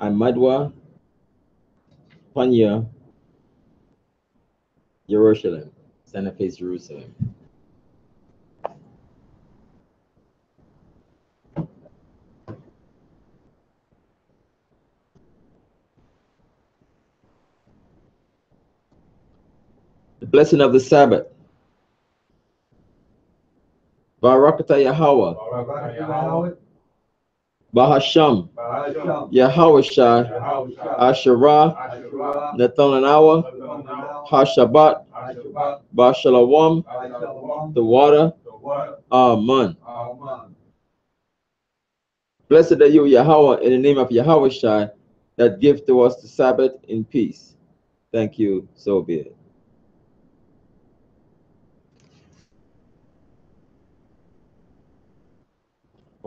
Amadwa, Panya, Jerusalem, Santa Fe, Jerusalem. The blessing of the Sabbath. Barakata Yahweh. Bahasham. Yahweh Asherah. Nathanawa. Hashabat. Bashalawam. The water. Amen. Blessed are you, Yahweh, in the name of Yahweh Shai, that give to us the Sabbath in peace. Thank you, so be it.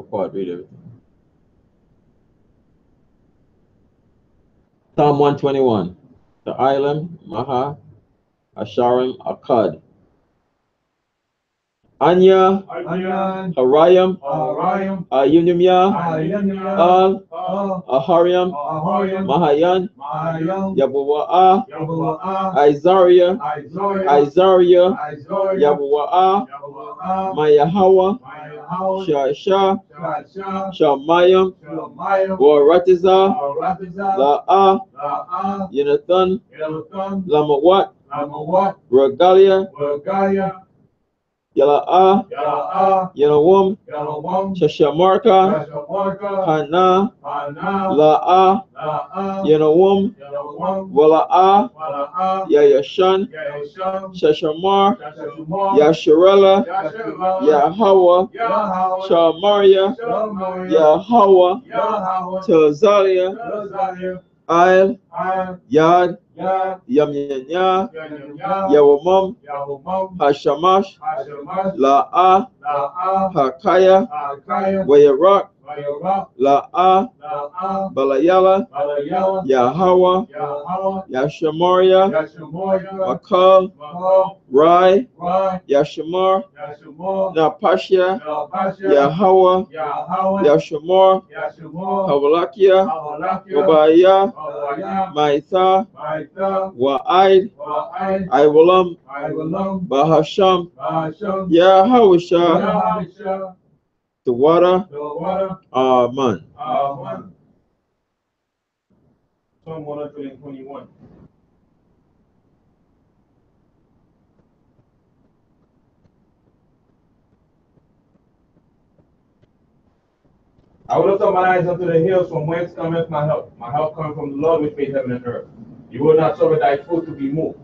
Part, read everything. Psalm 121. The island, Maha, Asharim, Akkad. Anya, Harayam, Ayunimya, Al, Ahariam, Mahayan, Yabuwa'a, Isaiah, Yabuwa'a, Mayahawa, Shasha, Shamayam, Waratiza, La'a, Yonathan, Lamawat, Regalia, Yala'a, Yanawum, Shashamarka, Hana, La'a, Yanawum, Wala'a, Yayashan, Shashamar, Yasharela, Yahawa, Shamaria, Yahawa, Tazalia, Al, Yad, Yamyanya, Yawamam, Hashamash, La'a, Hakaya, Wayarak, La'a, Balayala, Yahawa, Yashamaria, Makal, Rai, Yashamar, Napashia, Yahawa, Yashamar, Havalakia, Wabaya, Maitha, Wa'id, Iwalam, Bahasham, Yahawasha, the water, Amen. Psalm 121. I will lift up my eyes unto the hills, from whence cometh my help. My help cometh from the Lord, which made heaven and earth. He will not suffer thy foot to be moved.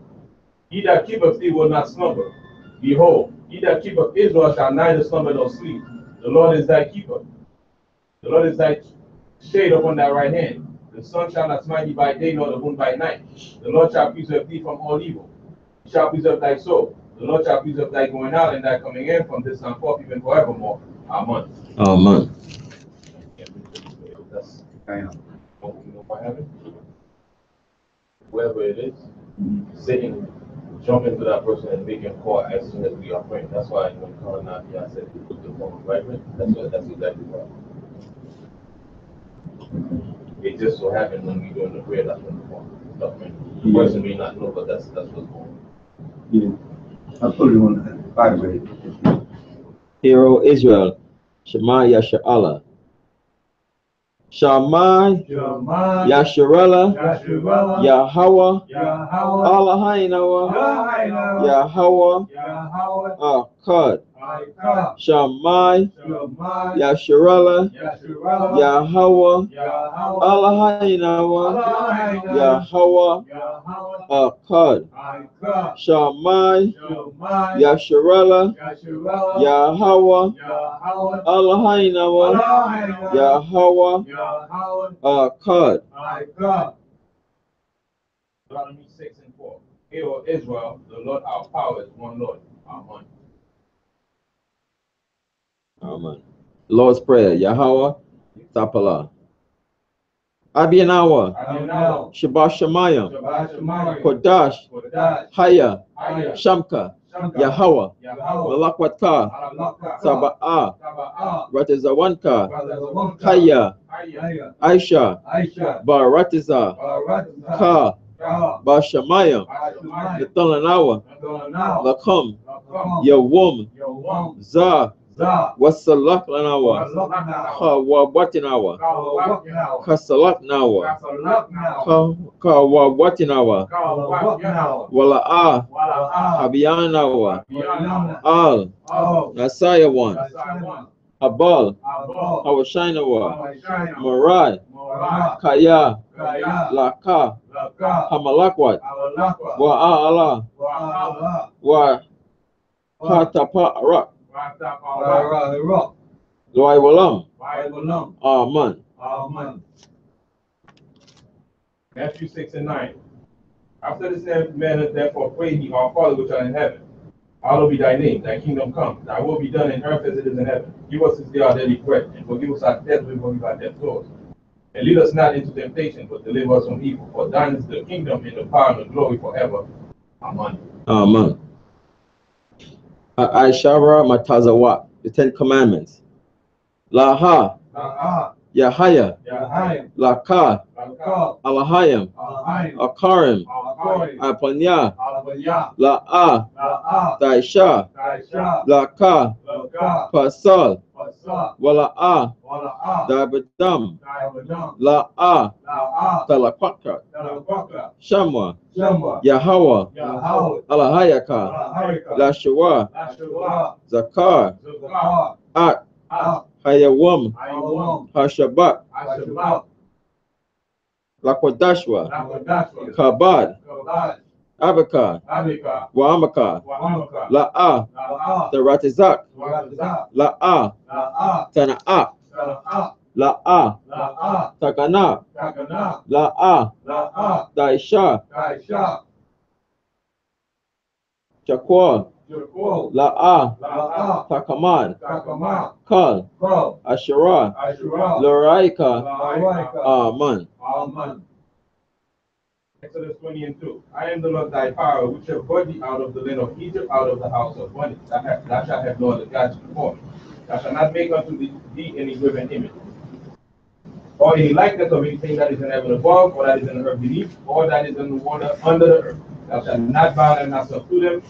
He that keepeth thee will not slumber. Behold, he that keepeth Israel shall neither slumber nor sleep. The Lord is thy keeper. The Lord is thy shade upon thy right hand. The sun shall not smite thee by day, nor the moon by night. The Lord shall preserve thee from all evil. He shall preserve thy soul. The Lord shall preserve thy going out and thy coming in from this time forth, even forevermore. Amen. Amen. That's whoever it is, Satan jump into that person and make him call as soon as we are praying. That's why when Colin I said he put the phone right there. That's exactly right. It just so happened when we doing the prayer, that's when the phone stuff ring. The person may not know, but that's what's going on. Yeah. I put it on the vibrate. Hero Israel, Shema Yasha'Allah. Shammai, Yasharela, Yahweh, Allahinawa, Yahweh, Akkad, Shammai, Yasharela, Yahweh, Allahinawa, Yahweh, Akkad, Shammai, Yasharela, Yahweh, Allahinawa, Yahweh, Akkad. Deuteronomy 6:4. Hear, O Israel, the Lord our power is one Lord. Amen. Amen. Lord's Prayer. Yahweh, Tapala. Abiyanawa, Shabbat Shemayim, Kodash, Haya, Shamka, Yahweh, Yahweh, Malakwatka, Malaka, Sabbath, Sabbath, Ratizawanka, Razazawanka, Kaya, Aya, Aisha, Aisha, Baratiza, Baratiza, Ka, Ka, Bashamayam, Ashumai, Nathalanawa, Adonai, Lakum, Lakam, Yawum, Yawam, Za, Za, Wasalakanawa, Walaknawa, Kawabwatinawa, Kawaknawa, Kasalaknawa, Kasalaknawa, Kawabwatinawa, Kawaknawa, Wala'a, Wala'a, Habiyanawa, Abiyana, Al, Al, Nasayawan, Nasaiwan, Abal, Abal, Hawashinawa, Hawashina, Marai, Morai, Kaya, Kaya, Laka, Laka, Hamalakwat, Awalakwa, Wa'ala, Wa'ala, Wa Hataparak, Ratapara, Loiwalam, Waiwalam, Aman. Amen. Matthew 6 and 9. After the same manner, therefore, pray ye, our Father which art in heaven. Hallowed be thy name, thy kingdom come, thy will be done in earth as it is in heaven. Give us this day our daily bread, and forgive us our debts, we forgive our debtors. And lead us not into temptation, but deliver us from evil. For thine is the kingdom, and the power, and the glory forever. Amen. Aman. Aishara Matazawa, the Ten Commandments. Laha, La'ah, Yahaya, Yahayim, Laka, Laka, Alahayim, Alahayim, Akarim, Alakoyim, Apanya, Alabaya, La'a, La'ah, Daisha, Daisha, Laka, Laka, Pasal, Pasa, Wala'a, Wala'ah, Dabadam, Daibadam, La'a, La'ah, Talakwaka, Talabaka, Shamwa, Shamba, Yahweh, Yahweh, Alahayaka, Alaharika, Lashua, Lashua, Zakar, Zukar, At, Ak, Hayawam, Ayawam, Hashabat, Ashabak, Lakwadashwa, Lakodashwa, Kabad, Kabad, Abaka, Abika, Waamaka, Wamaka, La'a, La'ah, Taratizak, Warazak, La'a, La'ah, Tana'a, Sala'ah, La'a, La'ah, Takana, Takana, La'a, La'ah, Daisha, Daisha, Chakwa, Jacob, La'a, La'ah, Takamad, Takama, Kal, Kro, Ashura, Ashura, Loraika, La'aika, Aman. Amen. Exodus 20 and 2. I am the Lord thy power, which have brought thee out of the land of Egypt, out of the house of bondage. Thou shalt have no other gods before me. Thou shalt not make unto thee any graven image, or any likeness of anything that is in heaven above, or that is in the earth beneath, or that is in the water under the earth. Thou shalt not bow thyself to them,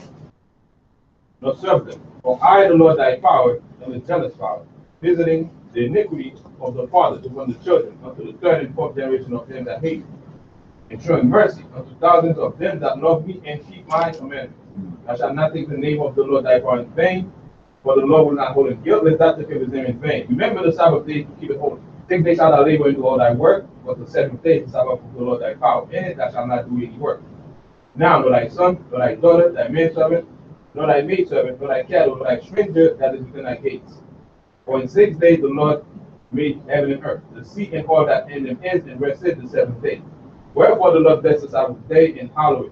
nor serve them. For I, the Lord thy power, am a jealous power, visiting the iniquity of the fathers upon the children, unto the third and fourth generation of them that hate me, and showing mercy unto thousands of them that love me and keep my commandments. Thou shalt not take the name of the Lord thy God in vain, for the Lord will not hold him guiltless that took his name in vain. Remember the Sabbath day to keep it holy. 6 days shalt thou labor and do all thy work, but the seventh day is the Sabbath of the Lord thy power. In it thou shalt not do any work. Now, nor thy son, nor thy daughter, thy manservant, nor thy maidservant, nor thy cattle, nor thy stranger that is within thy gates. For in 6 days the Lord made heaven and earth, the sea and all that in them is, and rested the seventh day. Wherefore the Lord blessed the Sabbath day and hallowed it.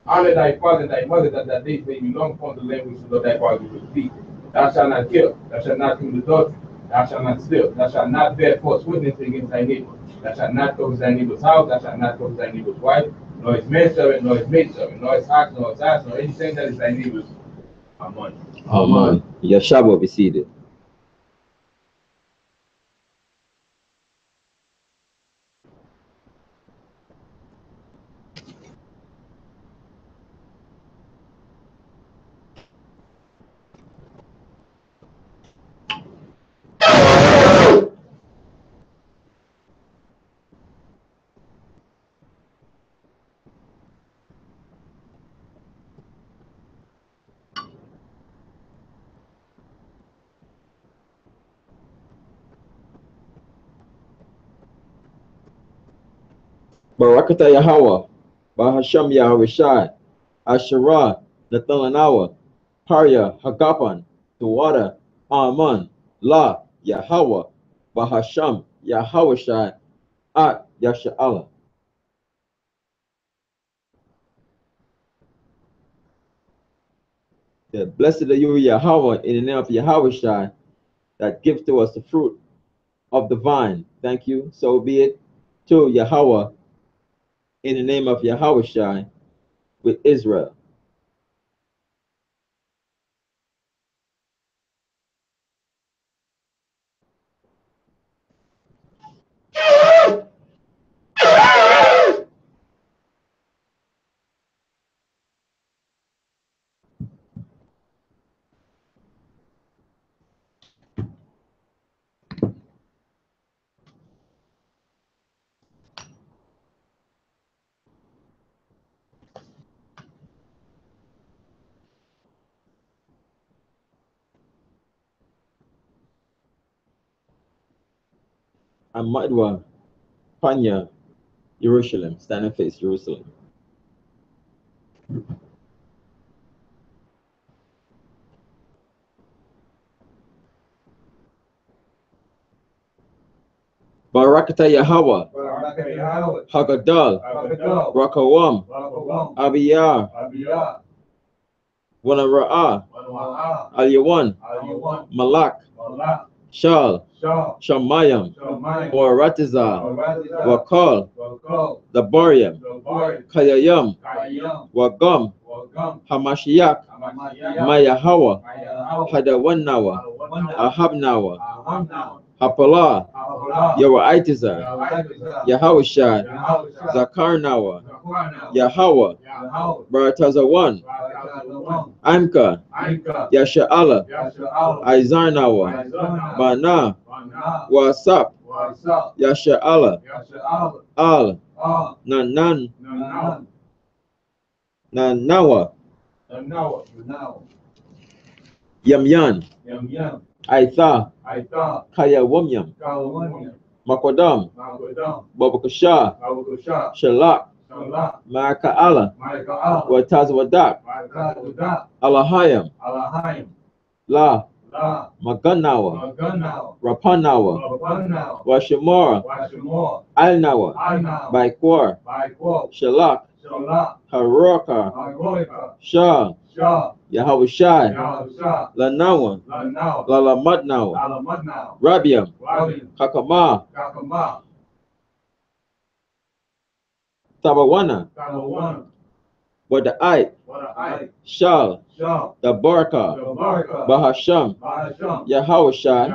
Honor thy father and thy mother, that thy days may be long upon the land which the Lord thy father will thee. Thou shalt not kill, thou shalt not commit adultery, thou shalt not steal, thou shalt not bear false witness against thy neighbor, thou shalt not covet thy neighbor's house, thou shalt not covet thy neighbor's wife, nor his manservant, nor his maidservant, nor his ox, nor his ass, nor anything that is thy neighbor's. Amen. Aman. Yeshua be seated. Barakata Yahweh, Bahasham Yahweh Asherah, Nathalanawa, Parya, Hagapan, Tuwada, Aman, La, Yahweh, Bahasham, Yahweh At, Yasha'ala. Yeah, blessed are you, Yahweh, in the name of Yahweh that gives to us the fruit of the vine. Thank you. So be it to Yahweh, in the name of Yahweh with Israel. Amadwa Panya Jerusalem. Stand and face Jerusalem. Barakata Yahweh. Hagadal. Rakawam. Abiyah. Wanara'ah. Al-Yawan. Malak. Shal. Shamayam. Waratizah. Wakal. Dabaryam. Kayayam. Wagam. Hamashiach. Mayahawa. Hadawanawa. Ahabnawa. Hapalah. Yawaitiza. Yahushai. Zakarnawa. Yahweh. Baratazawan. Amka. Yasha'ala. Izarnawa. Bana. Wasap. Yasha'ala. Al. Nanan. Nanawa. Yamyan. Aitha. Kayawamyam. Makodam. Babakasha. Shalak. Ma'aka'ala. Watazwadak. Alahayam. La. Maganawa. Rapanawa. Washamora. Alnawa. Baikwar. Shalak. Haroka. Shah. Yahushai. Lanawa. Lalamadnawa. Rabiam. Kakama. Tabawana. Wada'ai. Shal. Dabarka. Bahasham. Yahushai.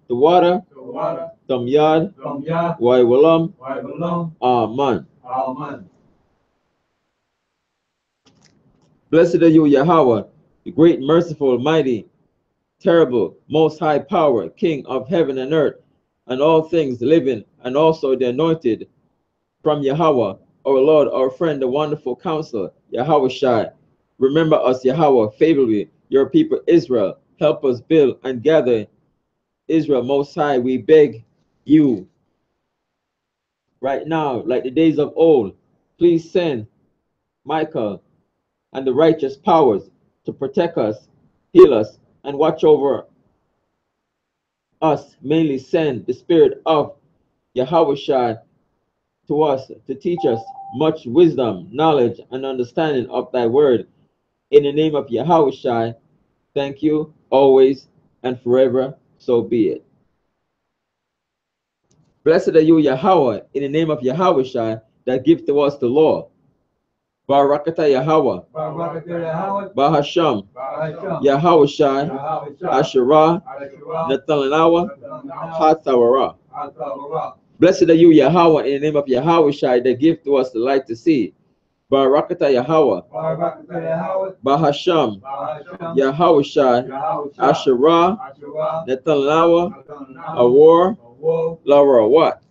The water. Tamyad. Waiwalam. Aman. Blessed are you, Yahweh, the great, merciful, mighty, terrible, most high power, King of heaven and earth, and all things living, and also the anointed from Yahweh, our Lord, our friend, the wonderful counselor, Yahweh Shai. Remember us, Yahweh, favorably, your people Israel. Help us build and gather Israel most high. We beg you right now, like the days of old, please send Michael and the righteous powers to protect us, heal us, and watch over us. Mainly send the spirit of Yahweh Shai to us to teach us much wisdom, knowledge, and understanding of thy word. In the name of Yahweh Shai, thank you always and forever. So be it. Blessed are you, Yahweh, in the name of Yahweh Shai, that give to us the law. Barakata Yahweh. Bahasham. Yahweh Shai. Asherah. Nathanawa. Hathawara. Blessed are you, Yahweh, in the name of Yahweh Shai, that give to us the light to see. Barakata Yahweh. Bahasham. Yahweh Shai. Asherah. Nathanawa. Awar. Laura what?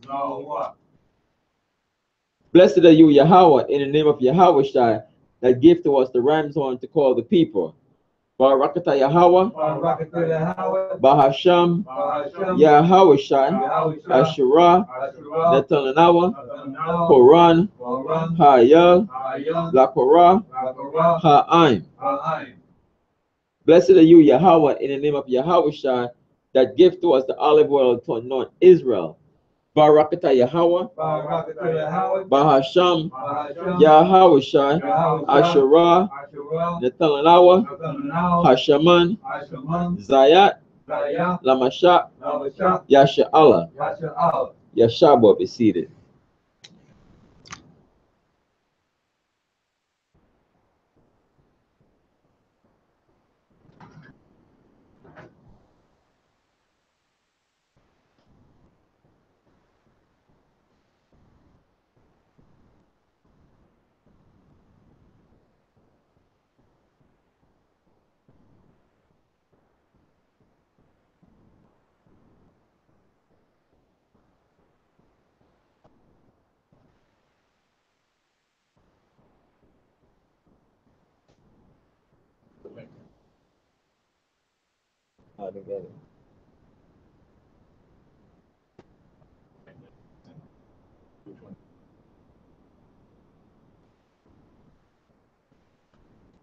Blessed are you, Yahweh, in the name of Yahweh Shai, that give to us the ram's horn to call the people. Barakata Yahweh. Bahasham. Yahweh Shai. Asherah. Nathanawa. Koran. Hayel. Lakorah. Ha'aim. Blessed are you, Yahweh, in the name of Yahweh Shai, that give to us the olive oil to anoint Israel. Barakata Yahweh. Bahasham. Yahweh Shai. Asherah. Nathanawa. Hashaman. Zayat. Lamashak. Yasha'Allah. Yashabo, be seated. All together.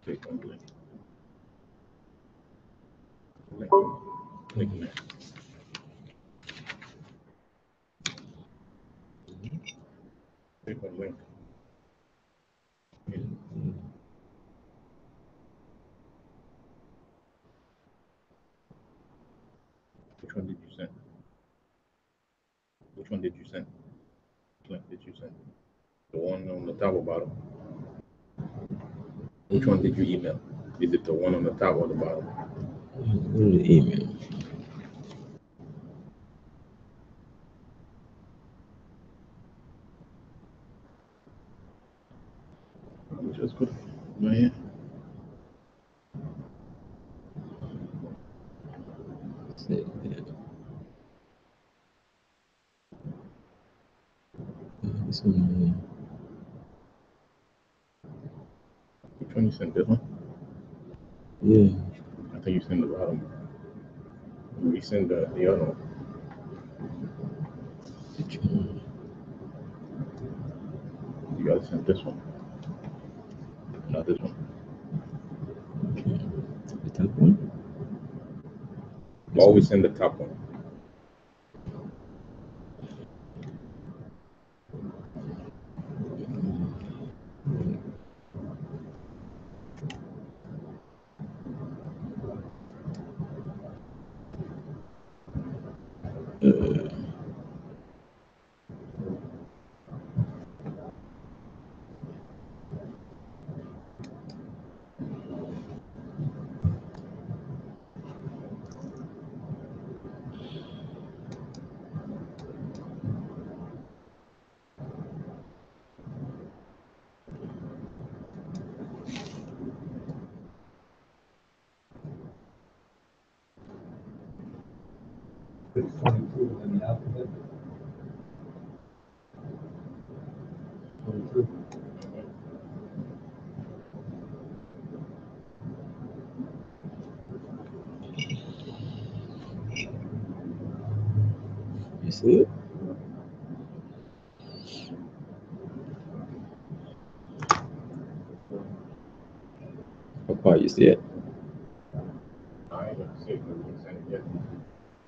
Click on the link. Click on that. Click on the link. Yeah. Which one did you send? Which one did you send? Which link did you send? The one on the top or bottom? Which one did you email? Is it the one on the top or the bottom? Go to the email. Just put right here. Let's see. This one. Which one you sent? This one? Yeah. I think you sent the bottom. We send the other one. Which one? You gotta send this one. Not this one. The top one? Always send the top one. It's 22 in the alphabet. 22. You see it? How far you see it? I ain't gonna see it because we didn't send it yet.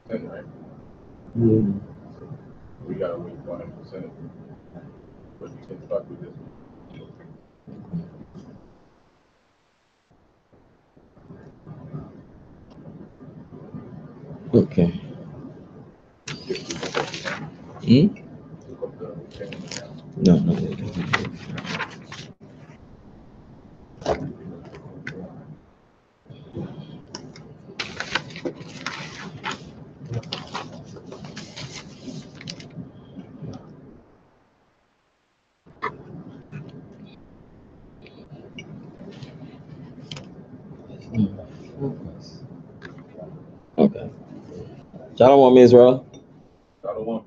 Send it, right? Yeah. We gotta wait for him to send it. But you can start with this one. Okay. Hmm? Look up the thing on the top. No, no. Okay. Shalom, Israel. Shalom.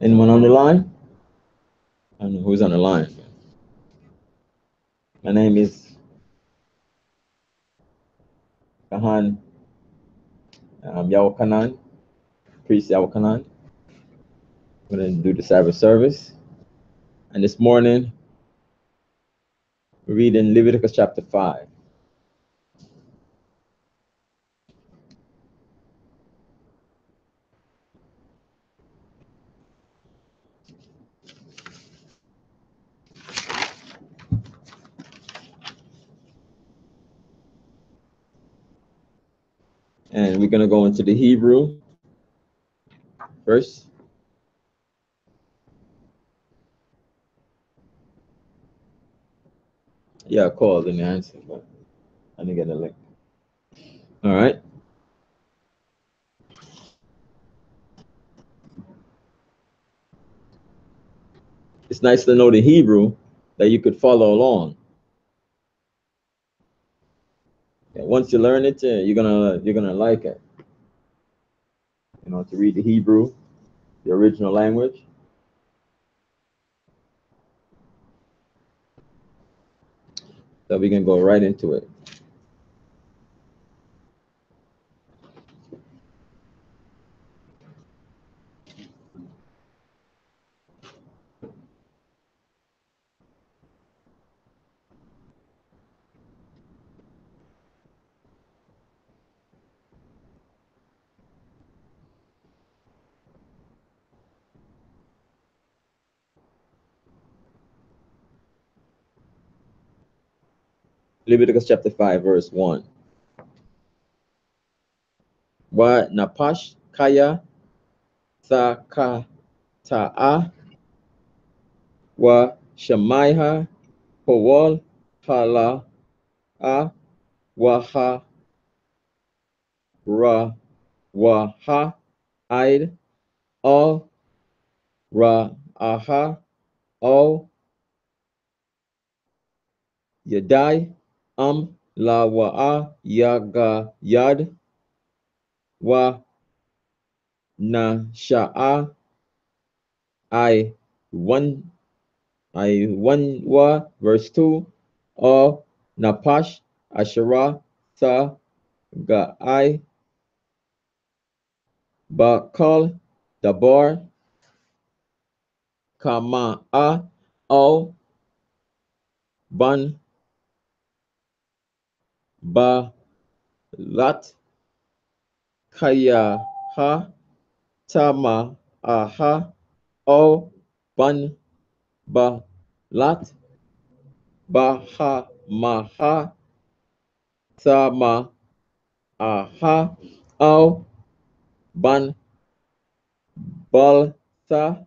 Anyone on the line? I don't know who's on the line. My name is Kahan Yahukanan, priest Yahukanan. I'm going to do the Sabbath service. And this morning, we're reading Leviticus chapter 5. And we're going to go into the Hebrew first. Yeah, I called and answered, but I didn't get a link. All right. It's nice to know the Hebrew that you could follow along. And once you learn it, you're gonna like it. You know, to read the Hebrew, the original language. So we can go right into it. Leviticus chapter 5, verse 1. Wa napash kaya sa ta'a wa shamaiha powal hala a wa ha ra wa ha aid al ra aha al yadai la wa a yaga yad wa na sha'a I one wa verse 2 or napash ashara sa ga I ba kal dabar kama a al ban ba lat kaya ha tama aha al ban ba lat ba ha ma ha tama aha al ban bal sa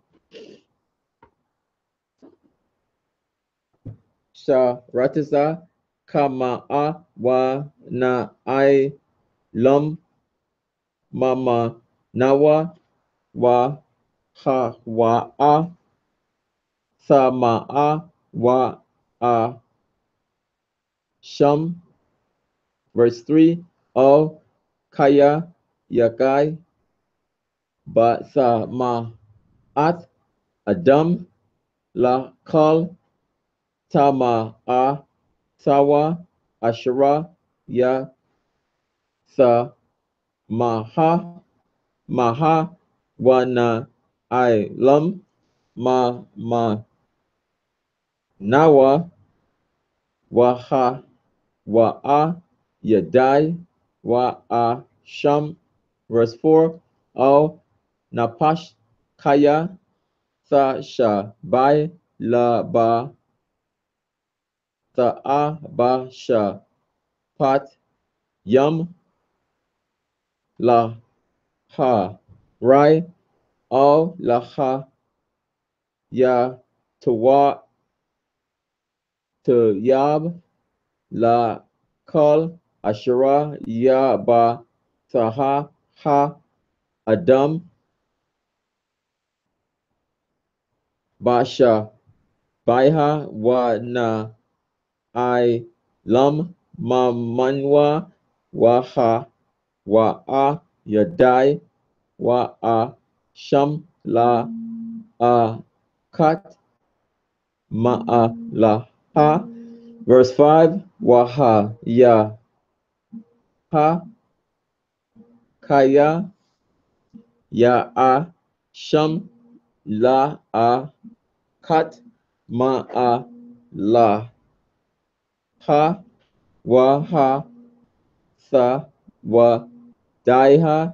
Sharatisa Kama'a wa na I lum mama nawa wa ha wa a sama'a wa a sham. Verse 3 O kaya yakai ba sa ma at adam la kal tama a sawa ashara ya sa maha maha wana I lum ma nawa waha wa a yadai wa a sham. Verse 4 al napash kaya sa sha bai la ba sa a ba sha pat yum la ha rai al la ha ya tawa to yab la kal ashara ya ba taha ha adam basha baiha wa na I lam ma manwa wa ha wa a yadai wa a sham la a kat ma a la ha. Verse 5 wa ha ya ha kaya ya a sham la a kat ma a la ha wa ha sa wa daiha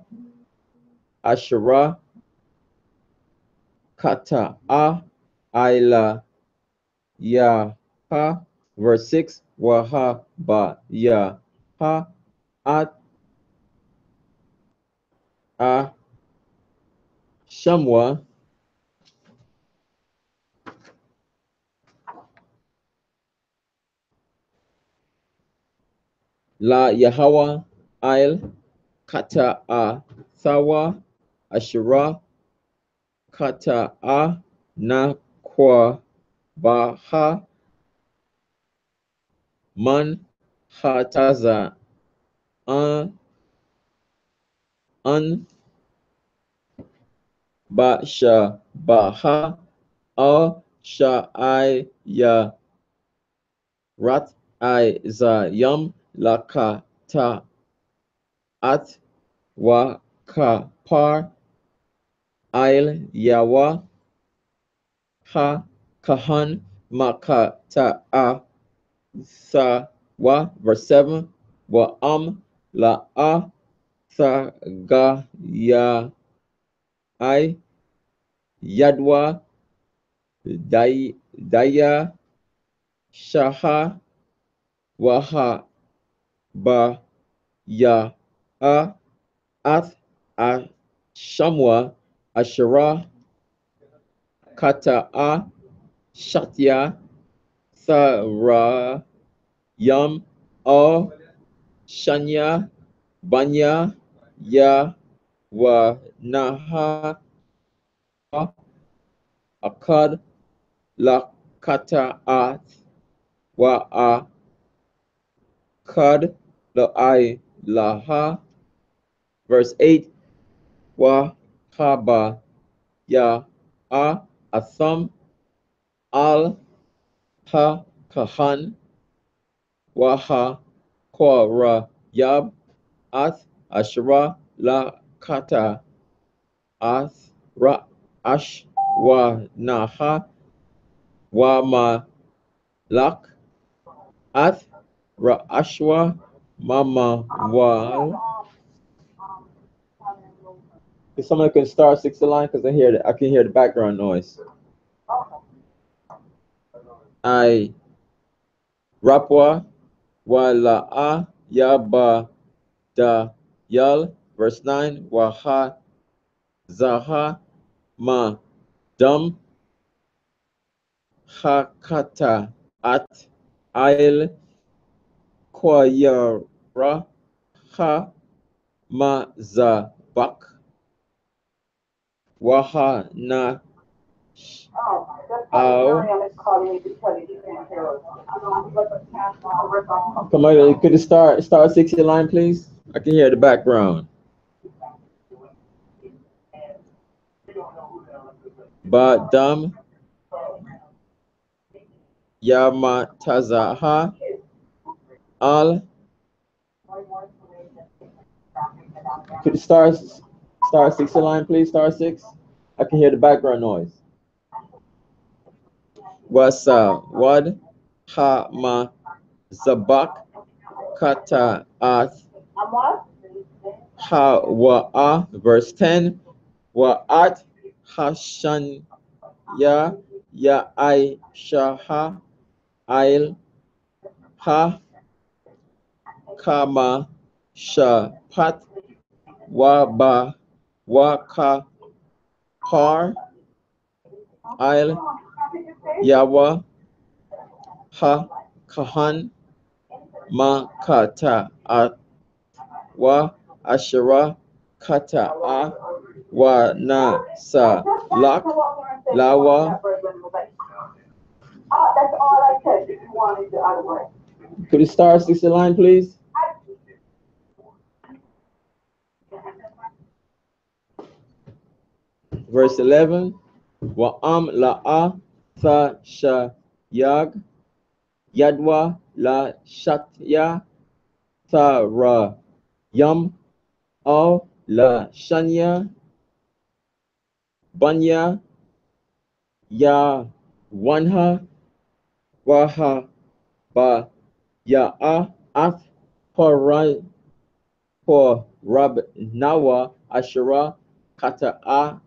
ashara kata a ila ya ha. Verse 6 wa ha ba ya ha at a shamwa la Yahweh il kata a sawa ashara kata a na kwa ba ha man hataza an ba sha ba ha a sha I ya rat I za yam la ka ta at wa ka par il yawa ha kahan maka ta a sa wa. Verse 7 wa la a sa ga ya I yadwa daya shaha Waha ba ya ath shamwa ashara kata shatya thara yam o shanya banya ya wa naha akad la kata wa kad la laha. Verse 8, wa haba ya atham al ha kahan wa ha kora yab ath ashra la kata ath ra ash wa naha wa ma lak ath ra ashwa mama wal. If someone can start 60 line, because I can hear the background noise. I rapwa wa la ya ba da yal. Verse 9, wa ha zaha ma dam ha kata at ail kwa yara ha ma za bak wa ha na come on, could you start 60 line, please? I can hear the background. Ba dam yamatazaha al. Could you start 60 line, please? Star 6. I can hear the background noise. Wasa wad ha ma zabak kata ath ha wa verse 10 wa at hashan ya I shaha ail ha kama shapat wa ba wa ka par ail yawa ha kahan ma kata wa ashara kata wa na sa lak lawa. That's all I said. If you wanted the other way. Could you start 60 line, please? Verse 11. Wa la'a tha yag yadwa la shatya tha yam al la shanya banya ya wanha waha ba ya ath por rab nawa ashara kata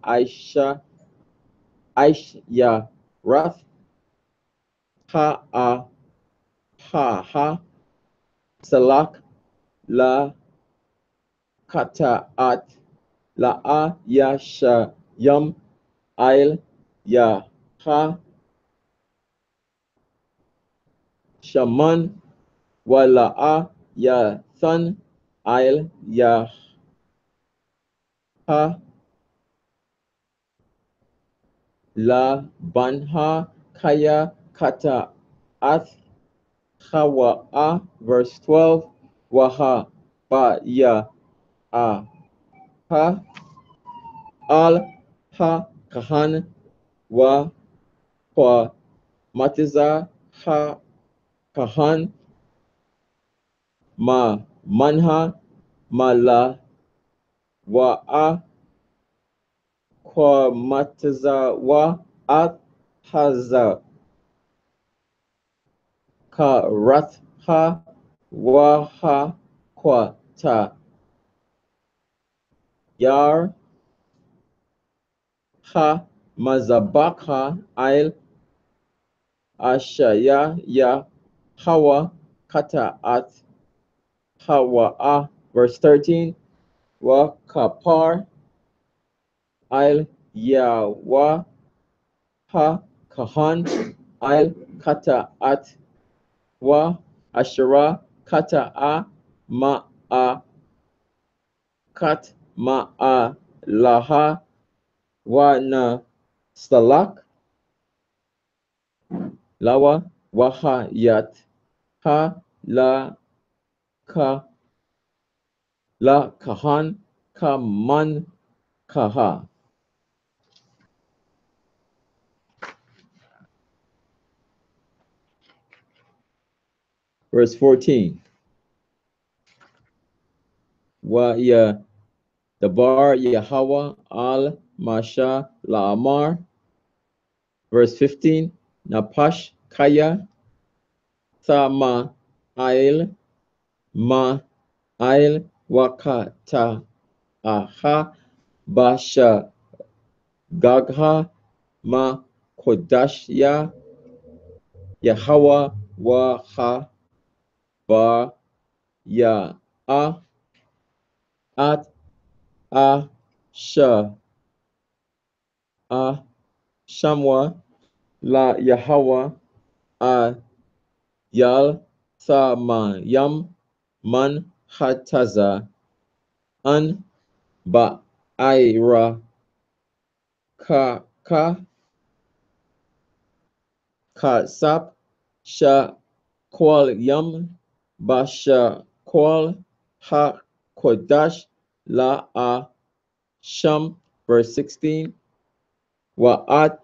aisha ya rath ha ha salak la kata la ya yam ail ya ha shaman wa ya than ail ya ha la banha kaya kata hawa verse 12 waha ba ya ha al ha kahan wa kwa matiza ha kahan ma manha mala wa kwa matiza wa haza ka ratha wa kwa ta yar ha mazabaka ail ashaya ya hawa kata at hawa. Verse 13. Wa kapar il yawa ha kahan il kata at wa ashara kata a ma a kat ma a laha wa na salak lawa waha yat ha la ka la kahan ka man kaha. Verse 14. Wa ya dabar Yahweh al masha la'amar. Verse 15. Napash kaya sama ail ma ail wakata aha basha gagha ma kodashya Yahweh wa ha ba ya at a sha a shamwa la Yahweh a yal sama yam man hataza an ba ira ka sap sha kwal yam ba sha kwal ha kodash la a sham. Verse 16. Wa at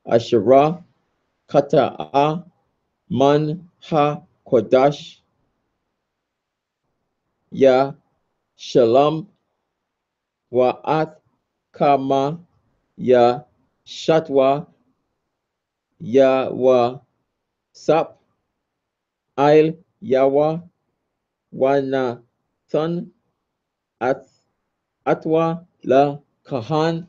ashara kata a man ha kodash ya shalom wa at kama ya shatwa ya wa sap il yawa wana son at atwa la kahan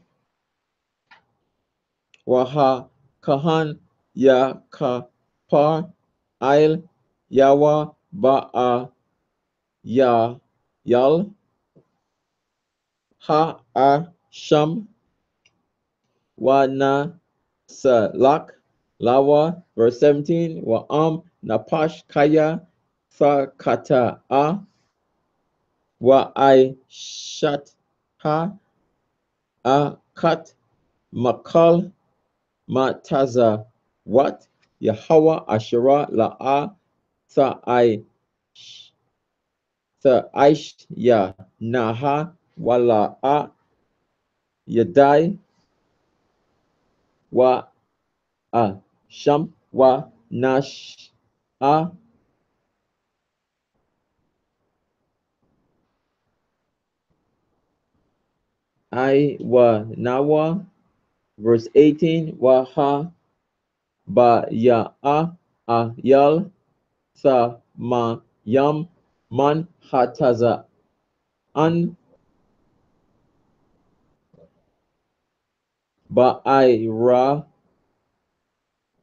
waha kahan ya kapar il yawa ba ya yal ha a sham wana salak lawa. Verse 17. Wa napash kaya fa kata a wa I shat ha a kat makal mataza wat Yahweh ashara la a sa aish ya naha wala a yadai wa a sham wa nash a I wa nawa. Verse 18. Wa ha ba ya a yal sa ma yam man hataza an ba I ra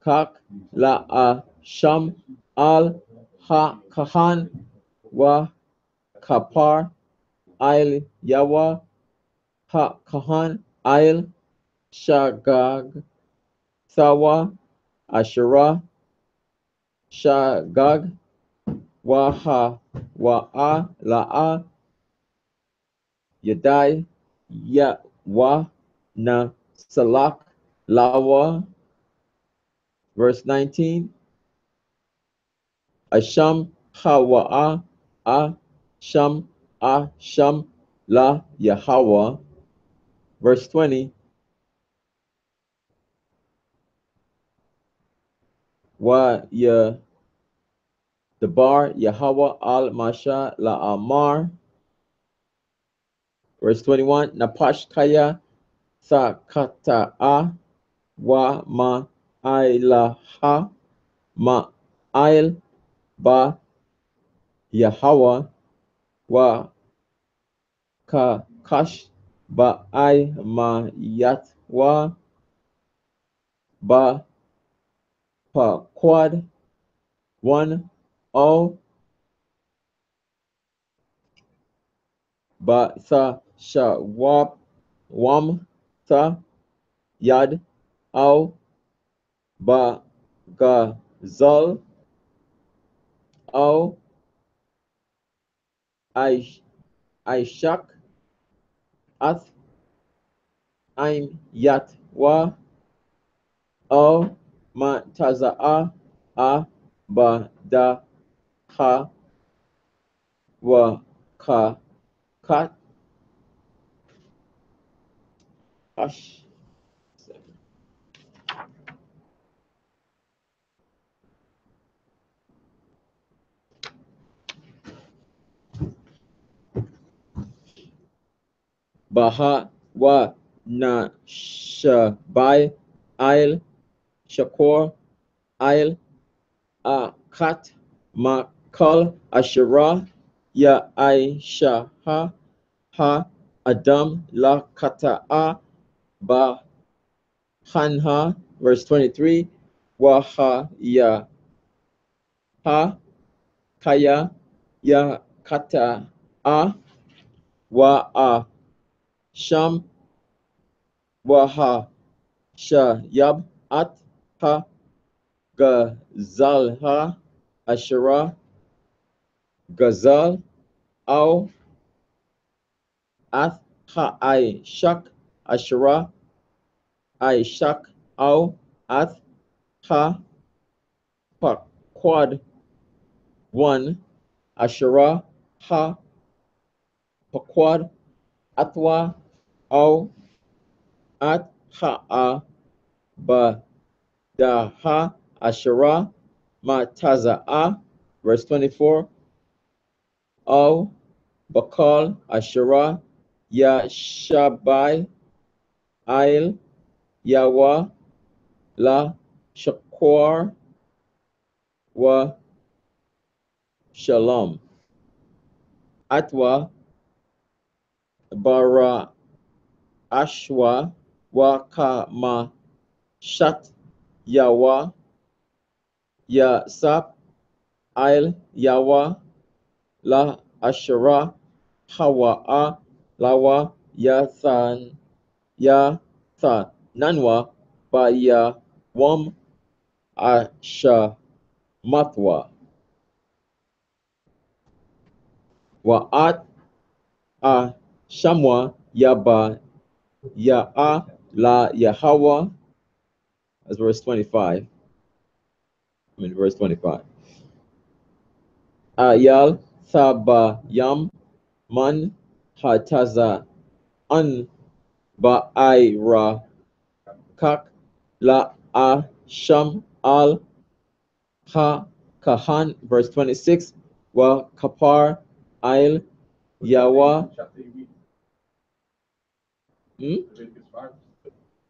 kak la a sham al ha kahan wa kapar il yawa ha kahan il shagag sawa ashara shagag wa ha wa a la a yadai ya wa na salak lawa. Verse 19. Asham hawa a sham a sham la Yahweh. Verse 20. Wa ya dabar Yahweh al masha la amar. Verse 21. Napash kaya sa kata a wa ma ilaha ma il ba Yahweh wa ka kash ba I ma yat wa ba pa quad 1 o ba tha sha wap wam tha yad au ba ga zal au aishak ath aim yat wa au ma taza'a a ba da ha wa ka kat ash baha wa na shabai ail shakor ail kat makal ashira ya aisha ha adam la kata'a ba hanha verse 23 wa ha ya ha kaya ya kata'a wa sham wa ha shayab at ha gazal ha ashira gazal au ath ha I shak ashira I shak au ath ha quad one ashira ha quad atwa au at ha ba da ha ashira ma taza'a verse 24 au bakal ashira ya shabai ail yawa la shakor wa shalom atwa bara ashwa wa kama shat yawa ya sap ail yawa la ashara hawa lawa ya nanwa ba ya wam asha matwa wa at shamwa ya ba ya la yahawa. That's verse 25. Verse 25. Ayal Thabayam Man Hataza An Ba'ira Kak La Asham Al Ha Kahan, verse 26. Wa Kapar Ail Yawa.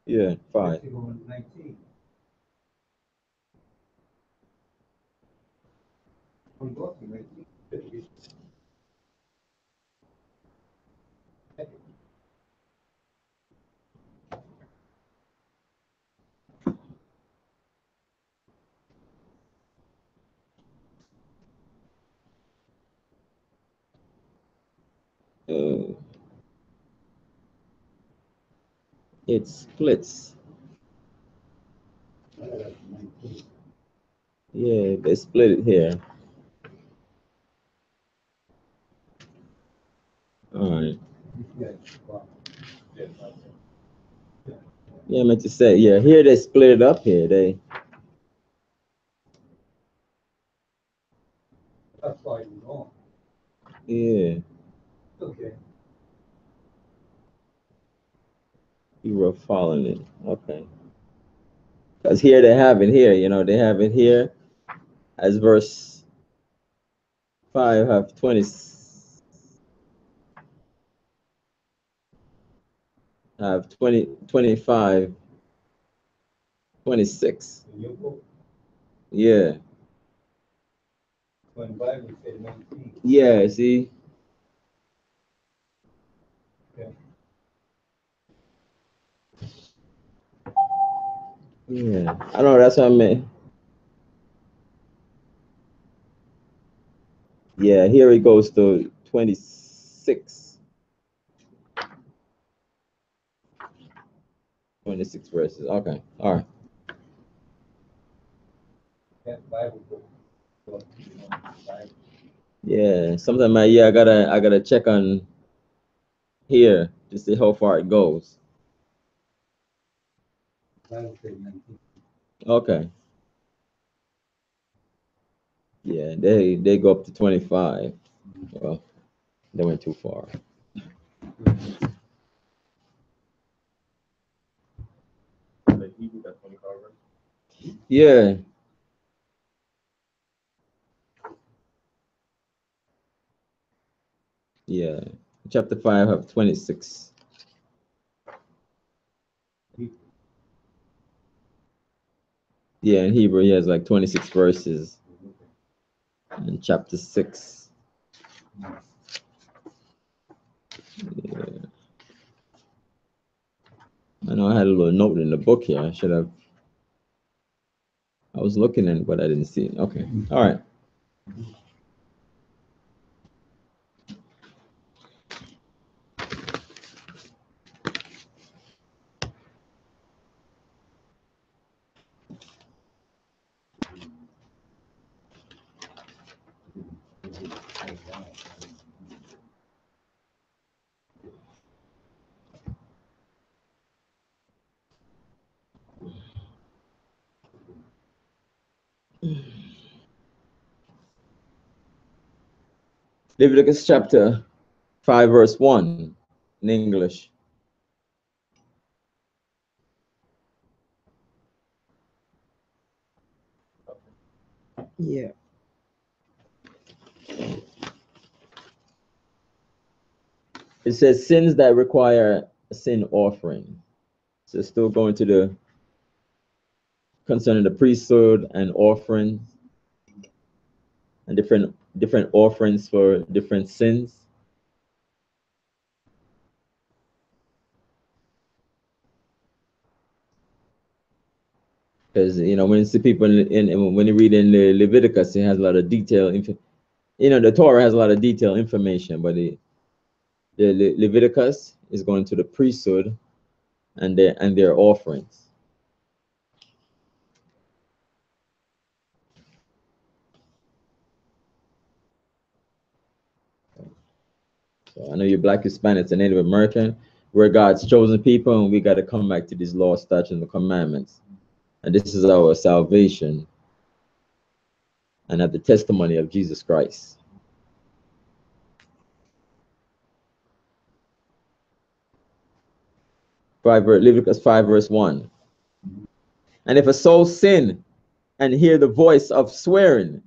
Yeah, 5. It splits. Yeah, they split it here. All right. Yeah, I meant to say, yeah, here they split it up here. They. That's why you know. Yeah. Okay. You were following it. Okay. Because here they have it here, they have it here as verse 5 have 20 have 20 25 26. Yeah. When Bible said 19. Yeah, see? Okay. Yeah. I know that's what I meant. Yeah, here it goes to 26. 26 verses. Okay. All right. That Bible book. Yeah. Sometimes I gotta check on here to see how far it goes. Bible say 19. Okay. Yeah, they go up to 25. Well, they went too far. Like Hebrew got 25 verses. Yeah. Yeah. Chapter 5 have 26. Yeah, in Hebrew he has like 26 verses. In chapter 6. Yeah. I know I had a little note in the book here. I was looking in, but I didn't see it. Okay. All right. Leviticus chapter 5 verse 1 in English. Yeah. It says sins that require a sin offering. So still going to the concerning the priesthood and offerings and different offerings for different sins. Because when you see people when you read in the Leviticus, it has a lot of detail. The Torah has a lot of detailed information, but the Leviticus is going to the priesthood and their offerings. So I know you're Black, Hispanics, and Native American. We're God's chosen people, and we got to come back to these laws, statutes, and the commandments. And this is our salvation and have the testimony of Jesus Christ. Leviticus 5 verse 1. And if a soul sin and hear the voice of swearing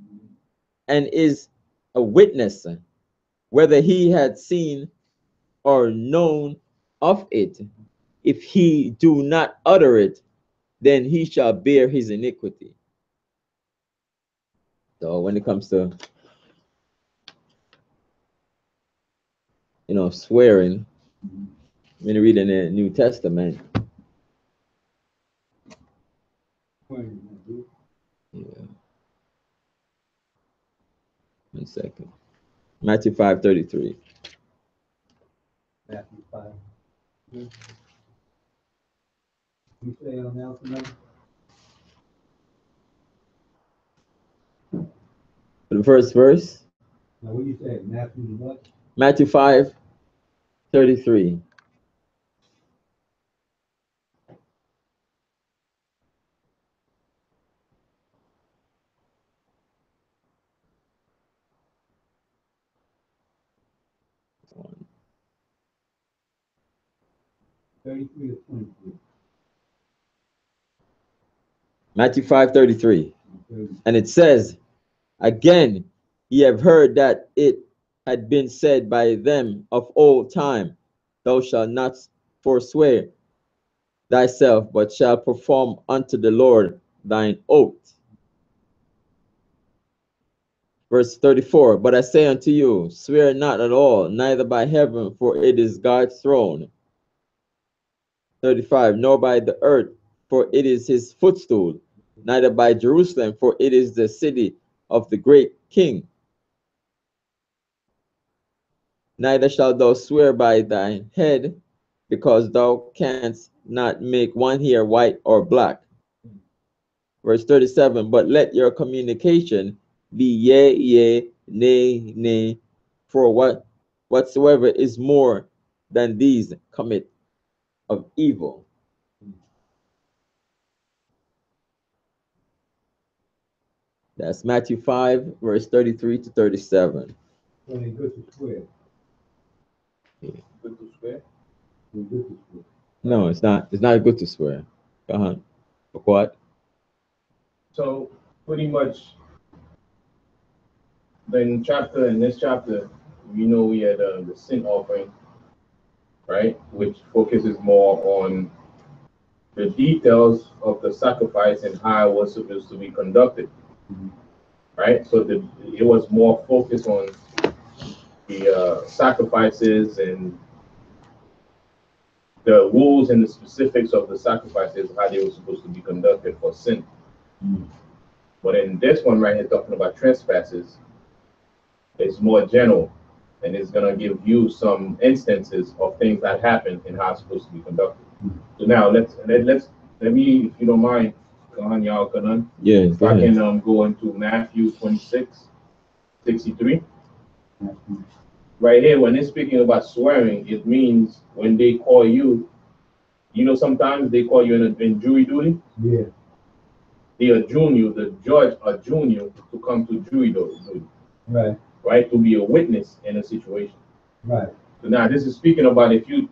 and is a witness, whether he had seen or known of it, if he do not utter it, then he shall bear his iniquity. So when it comes to swearing, when you read in the New Testament, yeah, 1 second. Matthew 5:33. Matthew 5. You say on Nelson number? The first verse, Now, what you say? Matthew what? Matthew 5:33. One. 33 or 23? Matthew 5:33. 30. And it says, again, ye have heard that it had been said by them of old time, thou shalt not forswear thyself, but shalt perform unto the Lord thine oath. Verse 34, but I say unto you, swear not at all, neither by heaven, for it is God's throne. 35, nor by the earth, for it is his footstool, neither by Jerusalem, for it is the city of the great king. Neither shalt thou swear by thine head, because thou canst not make one hair white or black. Verse 37, but let your communication be yea, yea, nay, nay, for whatsoever is more than these commit of evil. That's Matthew 5, verse 33 to 37. When they go to swear. Good to swear. They go to swear. No, it's not. It's not good to swear. What? So pretty much, in this chapter, we know we had the sin offering, right, which focuses more on the details of the sacrifice and how it was supposed to be conducted, right? So it was more focused on the sacrifices and the rules and the specifics of the sacrifices, how they were supposed to be conducted for sin. But in this one right here, talking about trespasses, it's more general, and it's gonna give you some instances of things that happen and how it's supposed to be conducted. So now let me, if you don't mind, y'all can Yeah, if I can go into Matthew 26, 63. Right here, when it's speaking about swearing, it means when they call you, sometimes they call you in jury duty. Yeah. They adjourn you, the judge adjourn you to come to jury duty. Right. Right, to be a witness in a situation. Right. So now this is speaking about if you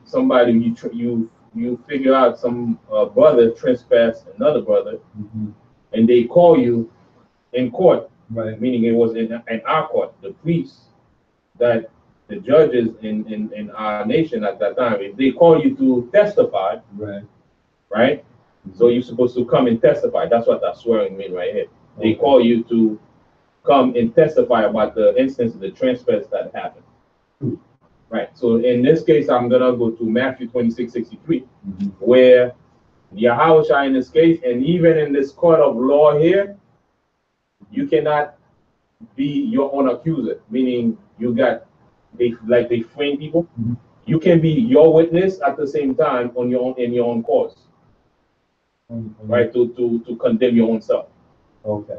figure out some brother trespassed another brother, and they call you in court. Right. Meaning it was in our court, the police, that the judges in our nation at that time, if they call you to testify, right? So you're supposed to come and testify. That's what that swearing mean right here. They call you to come and testify about the instance of the trespass that happened. Right. So in this case, I'm gonna go to Matthew 26, 63, where Yahushua in this case, and even in this court of law here, you cannot be your own accuser, meaning they frame people. You can be your witness at the same time in your own cause. Right, to condemn your own self. Okay.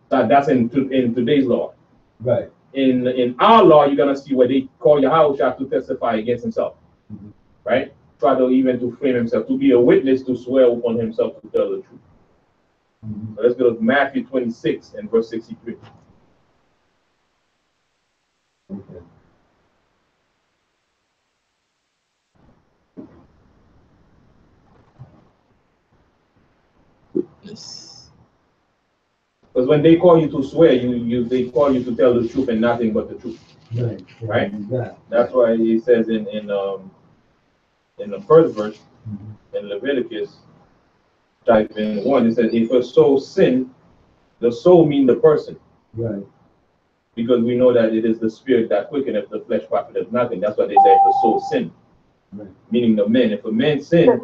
That's in today's law. Right. In our law, you're gonna see where they call Yahushua to testify against himself. Right? Try to frame himself, to be a witness, to swear upon himself to tell the truth. So let's go to Matthew 26 and verse 63. Okay. Yes. Because when they call you to swear, they call you to tell the truth and nothing but the truth. Right? That's why he says in the first verse in Leviticus, chapter 1, it says, if a soul sin, the soul means the person. Right. Because we know that it is the spirit that quickeneth, the flesh profiteth nothing. That's why they say if the soul sin. Right. Meaning the man. If a man sin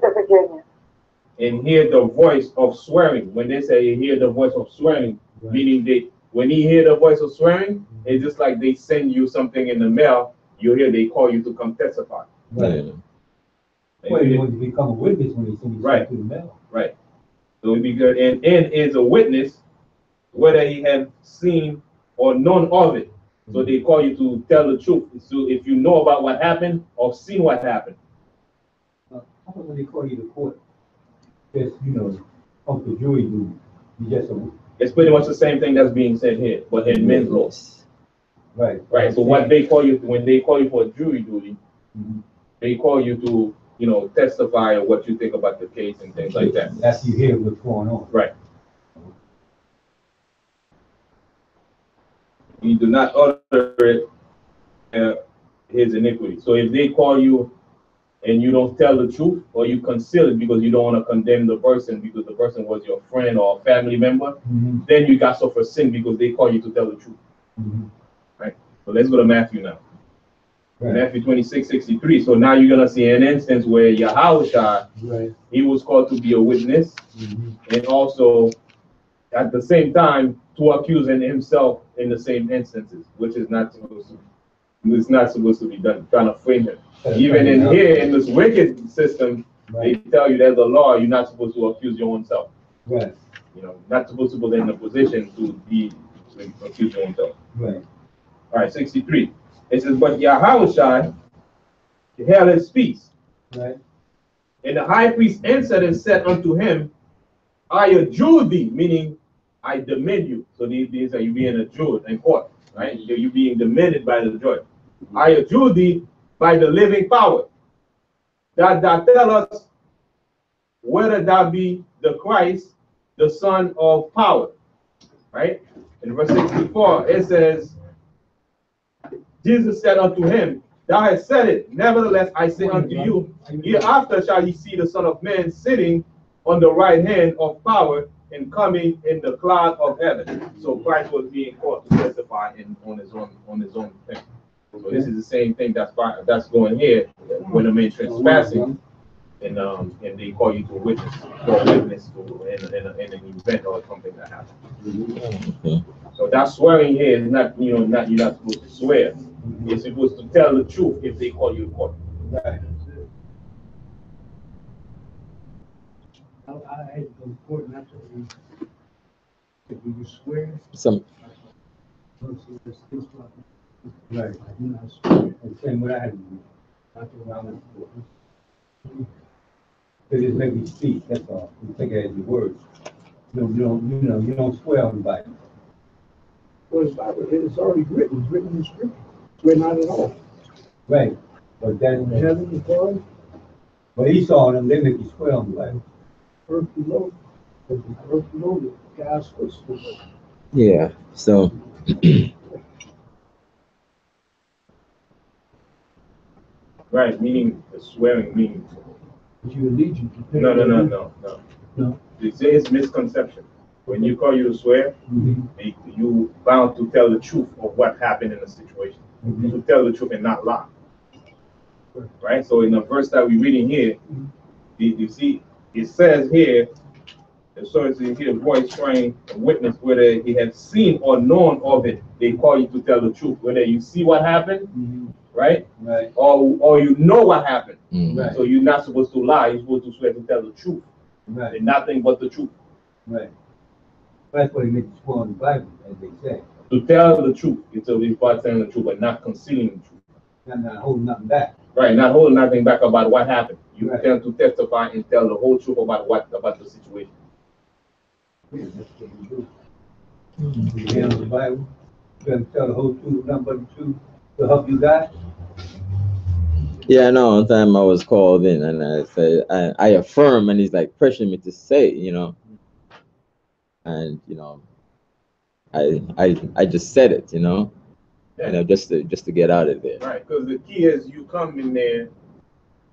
and hear the voice of swearing, when they say you hear the voice of swearing, meaning when he hear the voice of swearing, it's just like they send you something in the mail, you hear they call you to come testify. Right. Well, you want to become a witness when they send you something to the mail. Right. So it'd be good. And is a witness, whether he have seen or known of it. So they call you to tell the truth. So if you know about what happened or seen what happened. How about when they call you to court? Just, come to jury duty. It's pretty much the same thing that's being said here, but in men's law. Right. Right. So what they call you, when they call you for jury duty, they call you to, testify or what you think about the case and things like that. That's you hear what's going on. Right. You do not utter his iniquity. So if they call you and you don't tell the truth, or you conceal it because you don't want to condemn the person because the person was your friend or family member, then you got suffer sin because they call you to tell the truth. Right. So let's go to Matthew now. Right. Matthew 26, 63. So now you're gonna see an instance where Yahushua, he was called to be a witness, and also at the same time to accusing himself in the same instances, which is not supposed to It's not supposed to be done, trying to frame him. Even in here, in this wicked system, they tell you there's a law, you're not supposed to accuse your own self. Right. You know, not supposed to put in a position to accuse your own self. Right. All right, 63. It says, but Yahushua held his peace. Right. And the high priest answered and said unto him, I adjure thee, meaning I demand you. So these are you being adjured in court, right? You being demanded by the judge. I adjure thee by the living power, that thou tell us whether thou be the Christ, the Son of power. Right? In verse 64, it says, Jesus said unto him, thou hast said it, nevertheless I say unto you, hereafter shall ye see the Son of Man sitting on the right hand of power and coming in the cloud of heaven. So Christ was being called to testify on his own thing. So this is the same thing that's going here when a man trespassing, and they call you to witness for a witness in an event or something that happened. So that swearing here is not, you're not supposed to swear. You're supposed to tell the truth if they call you to court. Right. I had to go to court not to if you swear. Some Right. I do not swear. And same what I had to do. Not to allow it to They just make me speak, that's all. You take it as your words. You don't swear on the Bible. Well, it's Bible, it's already written. It's written in Scripture. Swear not at all. Right. But Heaven is God, but Esau and them, they make you swear on the Bible. earth below. Because the earth below, the God's footstool. yeah. So Right, meaning the swearing means. But you allegiance. No. It's misconception. When you call you to swear, you bound to tell the truth of what happened in the situation. To tell the truth and not lie. Right? So in the verse that we're reading here, you see, it says here, so it's here, voice trying to witness whether he had seen or known of it. They call you to tell the truth. Whether you see what happened, right? Right. Or you know what happened. Right. So you're not supposed to lie. You're supposed to swear to tell the truth. Right. And nothing but the truth. Right. That's what they make you swear on the Bible, as they say. To tell the truth. It's about telling the truth, but not concealing the truth. Not holding nothing back. Right, not holding nothing back about what happened. You Right. tell to testify and tell the whole truth about the situation. Yeah, that's what you do. You handle the Bible, you have to tell the whole truth, nothing but the truth to help you God. yeah, no, one time I was called in and I said I affirm, and he's like pressuring me to say, and I just said it, just to get out of there. Right, because the key is you come in there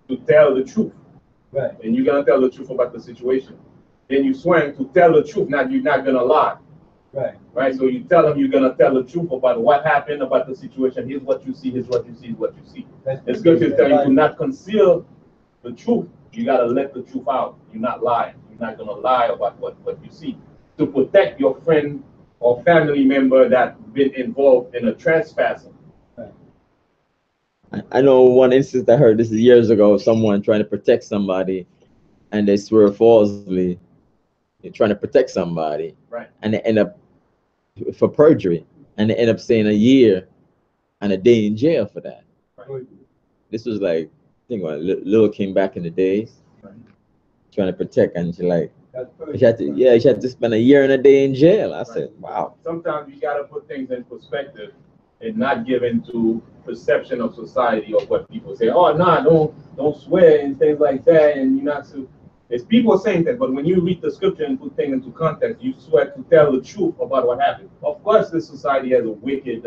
to tell the truth. Right. And you're gonna tell the truth about the situation. Then you swear to tell the truth, you're not gonna lie. Right. Right, so you tell them you're gonna tell the truth about what happened, about the situation. Here's what you see, here's what you see, here's what you see. The scriptures tell you to not conceal the truth. You gotta let the truth out. You're not lying. You're not gonna lie about what you see. To protect your friend or family member that's been involved in a trespassing. I know one instance I heard, this is years ago, someone trying to protect somebody, and they swear falsely. They're trying to protect somebody, right? And they end up for perjury, and they end up saying a year and a day in jail for that. Right. This was like, I think when Little came back in the days, trying to protect, and she had to spend a year and a day in jail. I said, wow. Sometimes you gotta put things in perspective and not give into perception of society of what people say. Oh, nah, don't swear and things like that, and you're not so. It's people saying that, but when you read the scripture and put things into context, you swear to tell the truth about what happened. Of course, this society has a wicked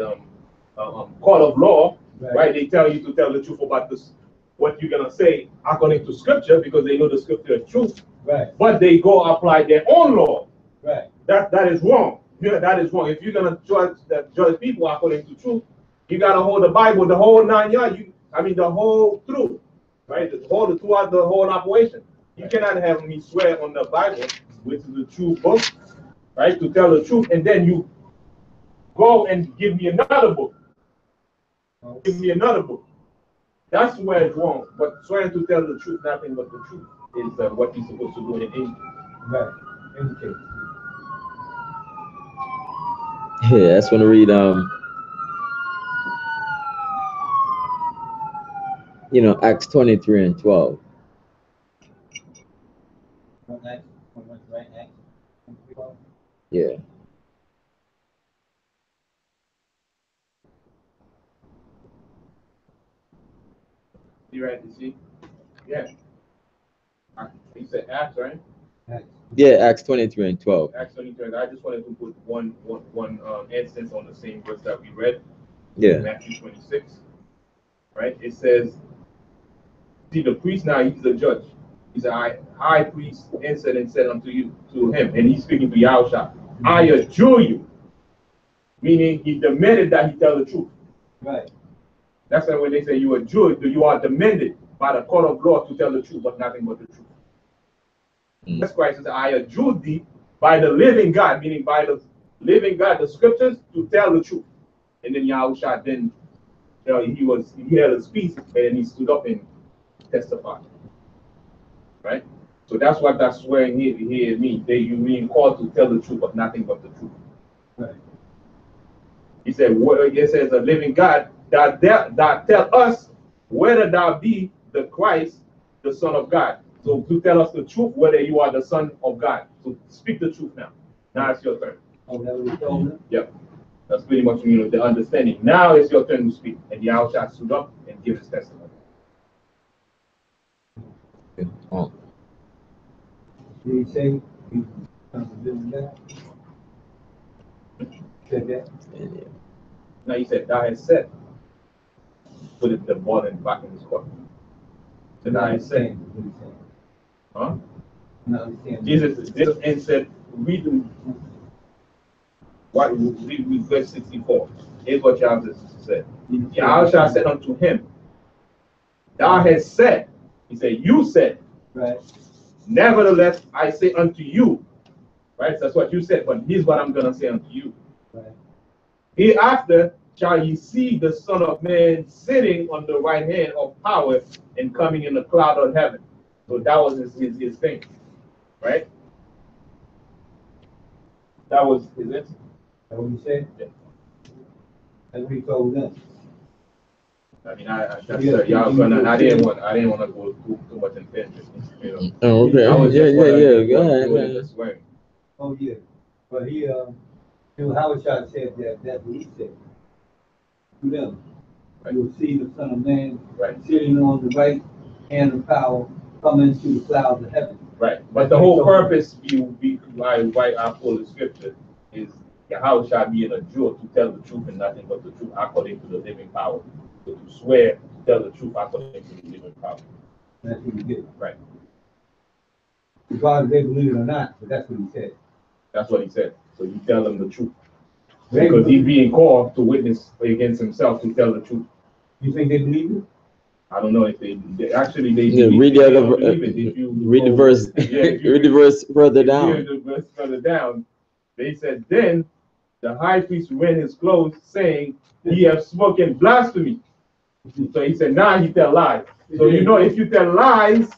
court of law, right? They tell you to tell the truth about this, what you're gonna say according to scripture, because they know the scripture is truth. Right. But they go apply their own law. Right. That is wrong. Yeah, that is wrong. If you're gonna judge people according to truth, you gotta hold the Bible, the whole 9 yards. The whole truth, right? Throughout the whole operation. You cannot have me swear on the Bible, which is the true book, right? To tell the truth, and then you go and give me another book, Give me another book. That's where it's wrong. But swearing to tell the truth, nothing but the truth, is what you're supposed to do in English. Right. In the case. Yeah, that's when I read Acts 23 and 12. Yeah. You right to see? Yeah. You said Acts, right? Yeah, Acts 23 and 12. Acts 23. I just wanted to put one instance on the same verse that we read. Yeah. Matthew 26. Right? It says, see, the priest now, he's the judge. He's a high priest, and said unto you, to him, and he's speaking to Yahushua, I adjure you. Meaning he demanded that he tell the truth. Right. That's why when they say you are adjured, you are demanded by the court of law to tell the truth, but nothing but the truth. That's Christ says, I adjure thee by the living God, meaning by the living God, the scriptures, to tell the truth. And then Yahushua then, he had a speech, and he stood up and testified. Right? So that's what that swearing here means. You being called to tell the truth, but nothing but the truth. Right. He said, it says, a living God, that tell us whether thou be the Christ, the Son of God. So to tell us the truth, whether you are the Son of God. So speak the truth now. Now it's your turn. Oh, that was told him? Yep. That's pretty much the understanding. Now it's your turn to speak. And Yahushua stood up and give his testimony. Oh. Did he say he was doing that? Said that? Yeah. Now he said, thou hast said, put the ball back in his court. So thou hast said, huh? Jesus and said, read verse 64. Here's what Yahweh said. Yahushua said unto him, thou hast said, he said, you said, right. Nevertheless, I say unto you, right? That's what you said, but here's what I'm going to say unto you. Right. Hereafter shall ye see the Son of Man sitting on the right hand of power and coming in the cloud of heaven. So that was his thing, right? That was his answer. That's what he said? Yeah. That's what he told them. I mean, I didn't want to go too much in tangent, Oh, okay. I was Go ahead, man. Oh, yeah. But Howard said that, that's what he said. To them. Right. You'll see the Son of Man sitting on the right hand of power, coming to the clouds of heaven. Right. But the whole purpose why I pull the scripture is Yahushua being a Jew to tell the truth and nothing but the truth according to the living power. So to swear to tell the truth according to the living power. That's what he did. Right. Because they believe it or not, but that's what he said. That's what he said. So you tell them the truth. Because he's being called to witness against himself to tell the truth. You think they believe it? I don't know if they actually read the verse. Read the verse further down. Read the verse further down. They said, then the high priest rent his clothes, saying, "He have spoken blasphemy." So he said, now he tell lies. So if you tell lies,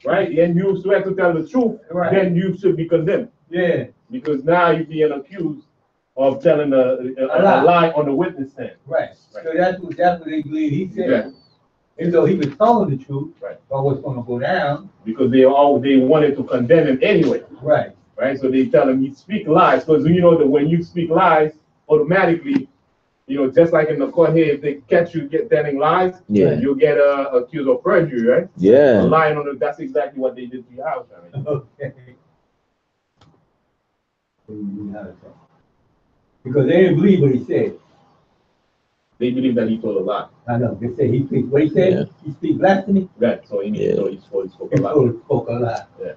right, and you swear to tell the truth, then you should be condemned. Yeah. Because now you're being accused of telling a lie on the witness stand. Right. So that's what they believe he said. Yeah. And so he was telling the truth about what's going to go down. Because they wanted to condemn him anyway. Right. Right. So they tell him he speak lies. Because that when you speak lies, automatically, just like in the court here, if they catch you telling lies, you'll get accused of perjury, right? Yeah. Lying on that's exactly what they did to your house. I mean. Okay. Because they didn't believe what he said. They believe that he told a lie. I know. They say he speaks. What he said? Yeah. He speaks blasphemy. Right. So he spoke a lie. He spoke a lie. Yeah.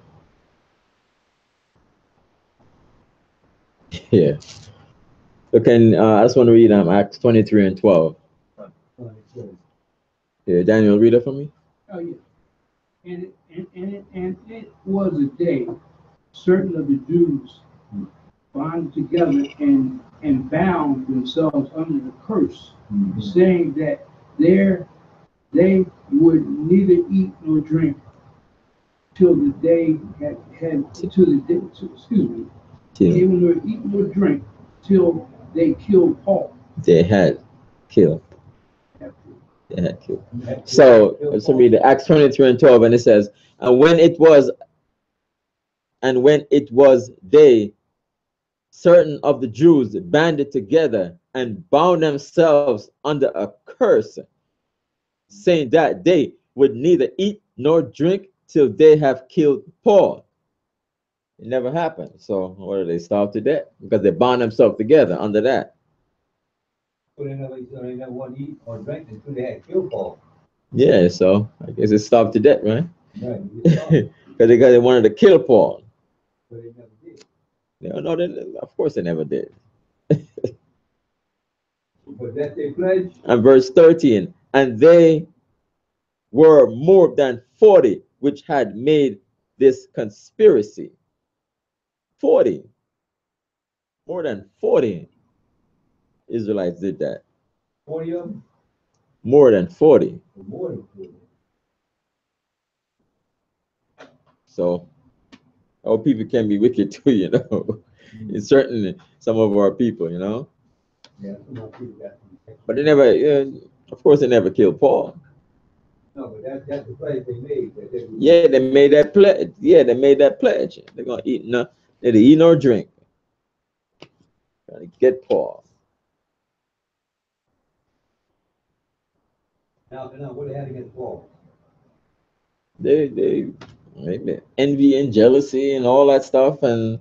Yeah. Okay. I just want to read Acts 23 and 12. Yeah, Daniel, read it for me. Oh yeah. And it was a day, certain of the Jews bonded together and bound themselves under the curse, saying that they would neither eat nor drink till the day till the day, excuse me, they would nor eat nor drink till they killed Paul. They had killed. They had killed. So let's read the Acts 23 and 12, and it says, and when it was day, certain of the Jews banded together and bound themselves under a curse, saying that they would neither eat nor drink till they have killed Paul. It never happened. So what are they, starved to death? Because they bound themselves together under that. So they never want to eat or drink until they had killed Paul. Yeah, so I guess it starved to death, right? Right. Because they wanted to kill Paul. But they never did. No, of course they never did. But that's their pledge. And verse 13, and they were more than 40 which had made this conspiracy. 40. More than 40 Israelites did that. 40 of them? More than 40. More than 40. So our people can be wicked too, you know. It's certainly some of our people, you know. Yeah, some of our people got some. But they never, of course, they never killed Paul. No, but that's the pledge they made. Yeah, they made that pledge. Yeah, they made that pledge. They're gonna eat no, they eat nor drink. Trying to get Paul. Now, what they had against Paul? They envy and jealousy and all that stuff and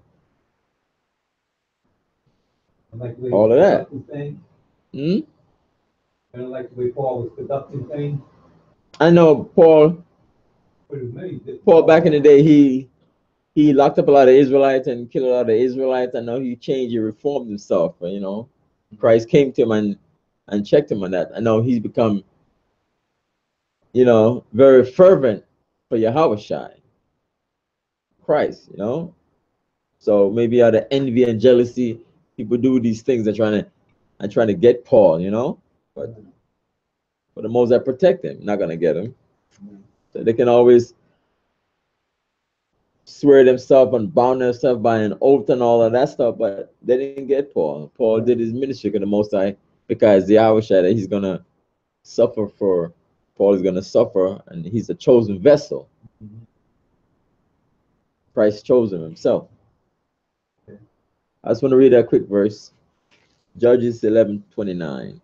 Like the way all of that. Kind of like the way Paul was conducting things. I know Paul back in the day, he locked up a lot of Israelites and killed a lot of Israelites. I know he changed, he reformed himself, you know. Christ came to him and checked him on that. I know he's become, you know, very fervent for Yahushua, Christ, you know. So maybe out of envy and jealousy, people do these things. They're trying to get Paul, you know. But for the most that protect him, not gonna get him. So they can always swear themselves and bound themselves by an oath and all of that stuff, but they didn't get Paul. Paul did his ministry for the Most High because the Yahushua that he's gonna suffer for. Paul is gonna suffer, and he's a chosen vessel. Christ chose him himself. I just want to read a quick verse. Judges 11:29.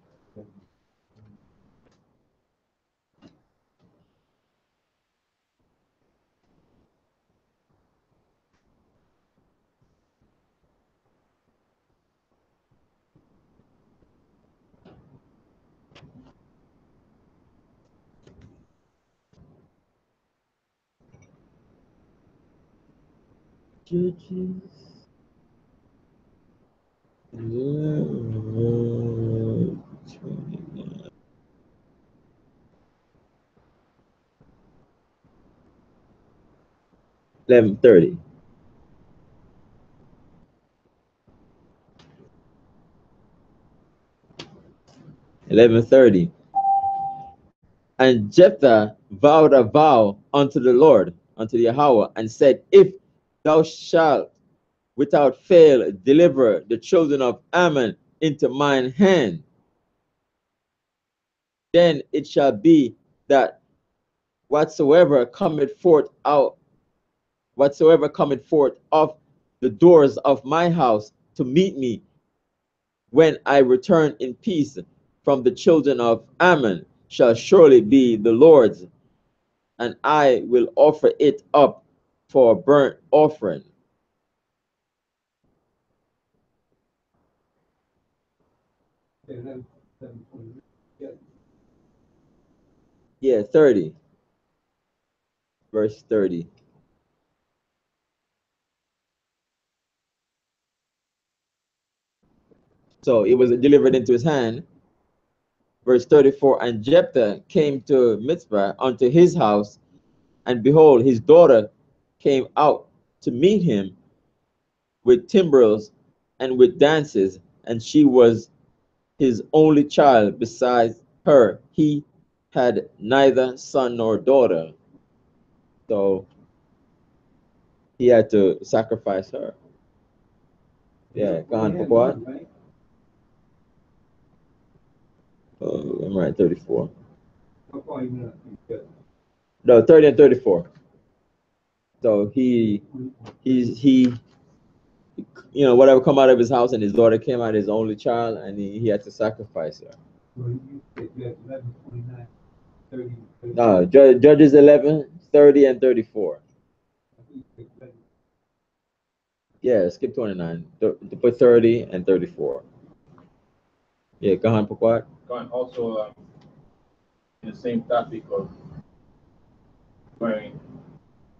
Judges 11:29. 11:30. 11:30. And Jephthah vowed a vow unto the Lord, unto Yahweh, and said, if thou shalt without fail deliver the children of Ammon into mine hand, then it shall be that whatsoever cometh forth of the doors of my house to meet me when I return in peace from the children of Ammon shall surely be the Lord's, and I will offer it up for a burnt offering. Yeah, 30. Verse 30. So it was delivered into his hand. Verse 34. And Jephthah came to Mizpah unto his house, and behold, his daughter came out to meet him with timbrels and with dances, and she was his only child. Besides her, he had neither son nor daughter. So he had to sacrifice her. Yeah, gone for what? Oh, I'm right, 34. No, 30 and 34. So he, you know, whatever come out of his house, and his daughter came out, his only child, and he had to sacrifice her. No, Judges 11, 30 and 34. Yeah, skip 29. Put 30 and 34. Yeah, go on, Paquat. Also, in the same topic of wearing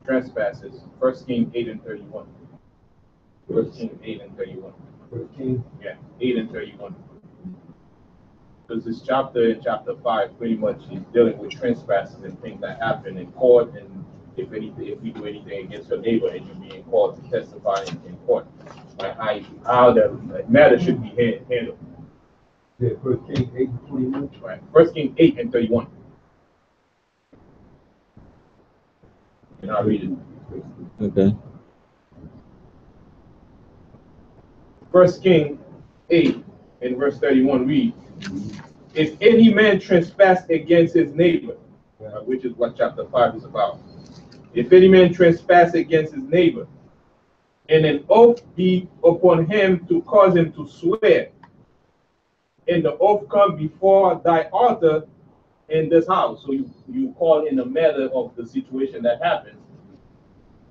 trespasses, 1 King 8 and 31. 1 King 8 and 31. 1 King? Yeah, 8 and 31. Because this chapter, in chapter 5, pretty much is dealing with trespasses and things that happen in court, and if we do anything against your neighbor and you're being called to testify in court, like how that matter should be handled. Yeah, 1 King 8 and 21. Right. 1 King 8 and 31. And I'll read it. Okay. 1 King 8 and verse 31 reads, if any man trespass against his neighbor, which is what chapter 5 is about. If any man trespass against his neighbor, and an oath be upon him to cause him to swear, and the oath come before thy altar in this house. So you call in the matter of the situation that happened.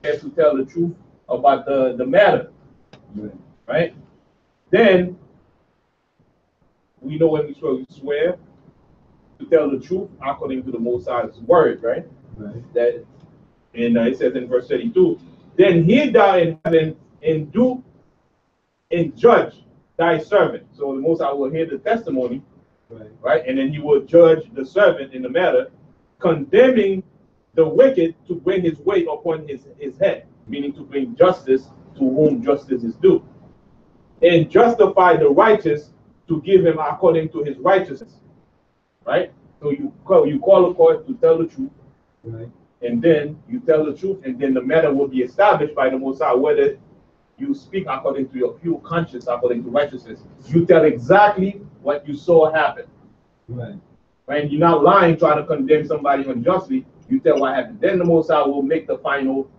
You have to tell the truth about the matter. Right? Then we know when we swear to tell the truth according to the Most High's word, right? That, and it says in verse 32, then hear thou in heaven and do and judge thy servant. So the Most High will hear the testimony, right? And then he will judge the servant in the matter, condemning the wicked to bring his weight upon his head, meaning to bring justice to whom justice is due, and justify the righteous to give him according to his righteousness. Right? So you call a court to tell the truth, right? And then you tell the truth, and then the matter will be established by the Most High, whether you speak according to your pure conscience, according to righteousness. You tell exactly what you saw happen. Right? And you're not lying, trying to condemn somebody unjustly. You tell what happened. Then the Most High will make the final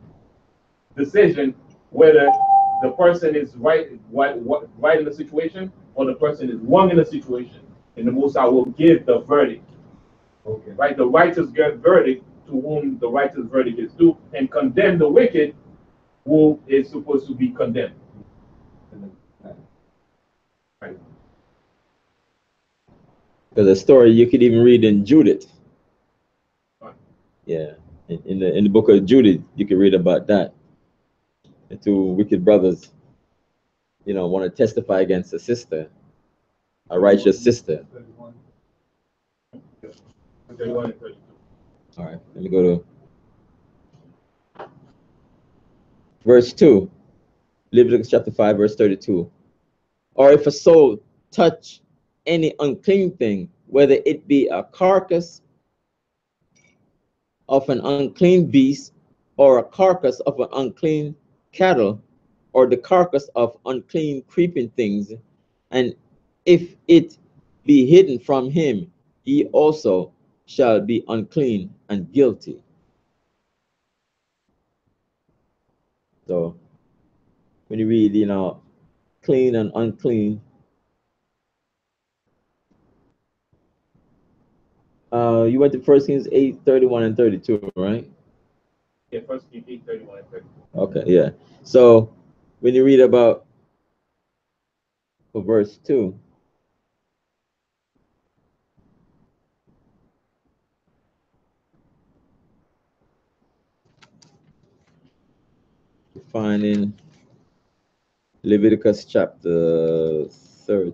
decision whether the person is right in the situation, or the person is wrong in the situation. And the Most High will give the verdict. Okay. Right? The righteous get verdict to whom the righteous verdict is due, and condemn the wicked who is supposed to be condemned. Right. Because a story you could even read in Judith. Yeah. In the book of Judith, you can read about that. The two wicked brothers, you know, want to testify against a sister, a righteous sister. All right, let me go to verse 2, Leviticus chapter 5, verse 32. Or if a soul touch any unclean thing, whether it be a carcass of an unclean beast, or a carcass of an unclean cattle, or the carcass of unclean creeping things, and if it be hidden from him, he also shall be unclean and guilty. So when you read, you know, clean and unclean, you went to 1 Kings 8, 31 and 32, right? Yeah, 1 Kings 8, 31 and 32. Okay, yeah. So when you read about verse 2, you find in Leviticus chapter 13.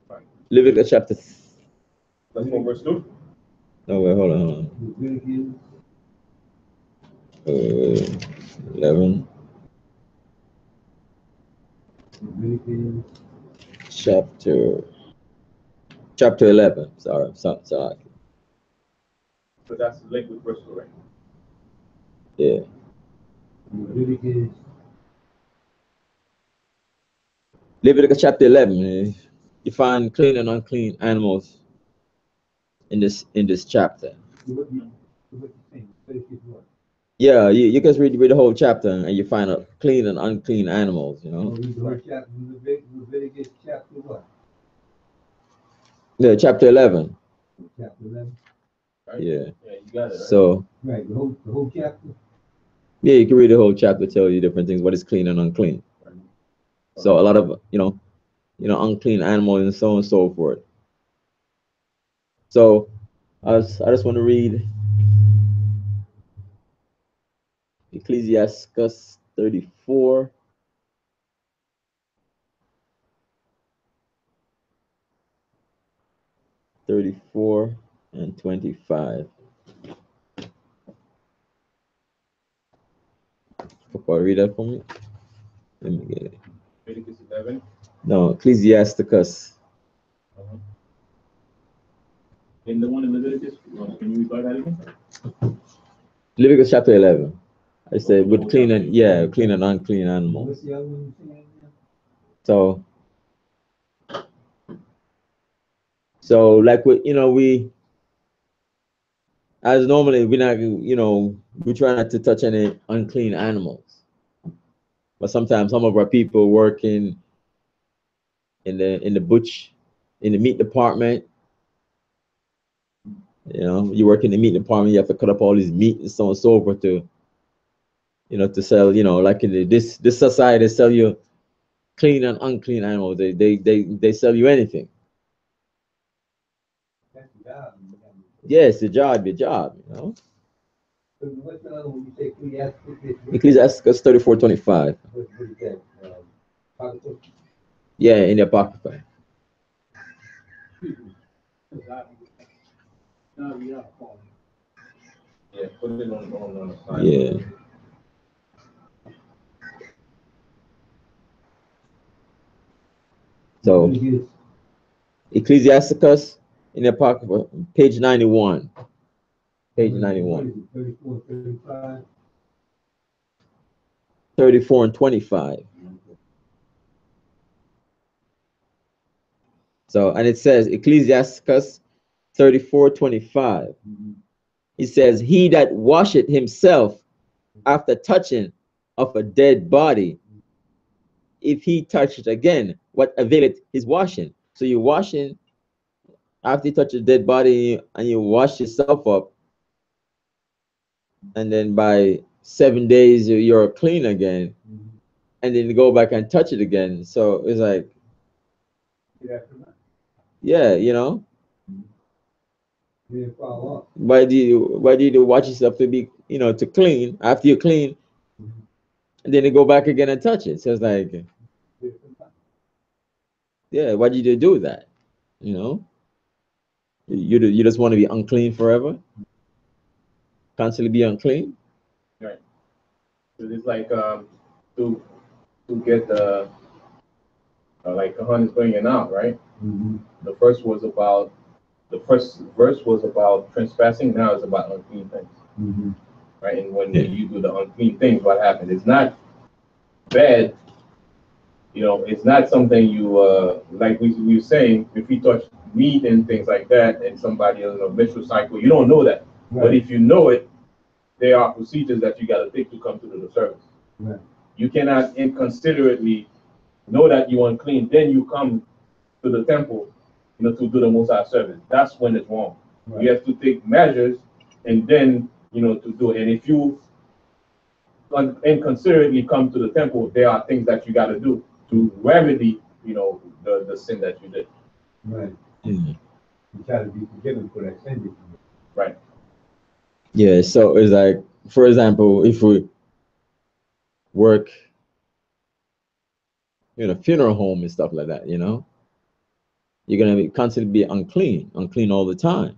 Right. Leviticus chapter. Let's go verse 2. No, wait, hold on. 11. Chapter 11. Sorry. So that's linked with restoration. Yeah. Leviticus chapter 11. You find clean and unclean animals in this chapter. Yeah, you can read the whole chapter and you find clean and unclean animals, you know. Leviticus chapter what? Yeah, chapter 11. Chapter 11. Right? Yeah. Yeah, you got it. Right? So. Right, the whole chapter. Yeah, you can read the whole chapter, tell you different things, what is clean and unclean. Right. So a lot of unclean animals and so on and so forth. So I just want to read Ecclesiastes 34. 34 and 25. Papa, read that for me. Let me get it. Leviticus 11. No, Ecclesiasticus. In the one in Leviticus, can you read that again? Leviticus chapter 11. I said with clean and unclean animals. So like we as normally we're not we try not to touch any unclean animals. But sometimes some of our people working in the meat department. You work in the meat department, you have to cut up all these meat and so on and so forth to sell, like in this society, they sell you clean and unclean animals. They sell you anything. That's the job. Yes, your job. What's the other one you say Ecclesiastes? Ecclesiastes 34:25. What is that? Yeah, in the Apocrypha. Yeah, put it on the side. Yeah. So Ecclesiasticus in the Apocrypha, page 91. Page 91. 34, 35. 34 and 25. So, and it says Ecclesiasticus 34:25. It says, "He that washeth himself after touching of a dead body, if he touch it again, what availeth his washing?" So you're washing after you touch a dead body and you wash yourself up, and then by 7 days you're clean again, and then you go back and touch it again. So it's like, yeah, why do you watch yourself to be to clean after you're clean, and then you go back again and touch it? So it's like, yeah, why did you do that? You just want to be unclean forever, constantly be unclean. Right. So it's like to get the like Kahan is bringing out, right? The first verse was about trespassing. Now it's about unclean things, right? And when you do the unclean things, what happens? It's not bad. It's not something you like we were saying. If you touch meat and things like that, and somebody is in a menstrual cycle, you don't know that. Right. But if you know it, there are procedures that you got to take to come to the service. Right. You cannot inconsiderately know that you're unclean, then you come to the temple, to do the Most High service. That's when it's wrong. Right. You have to take measures and then, to do it. And if you inconsiderately come to the temple, there are things that you got to do to remedy, the sin that you did. Right. You try to be forgiven for that sin. Right. Yeah. So it's like, for example, if we work in a funeral home and stuff like that, you're gonna be constantly be unclean all the time.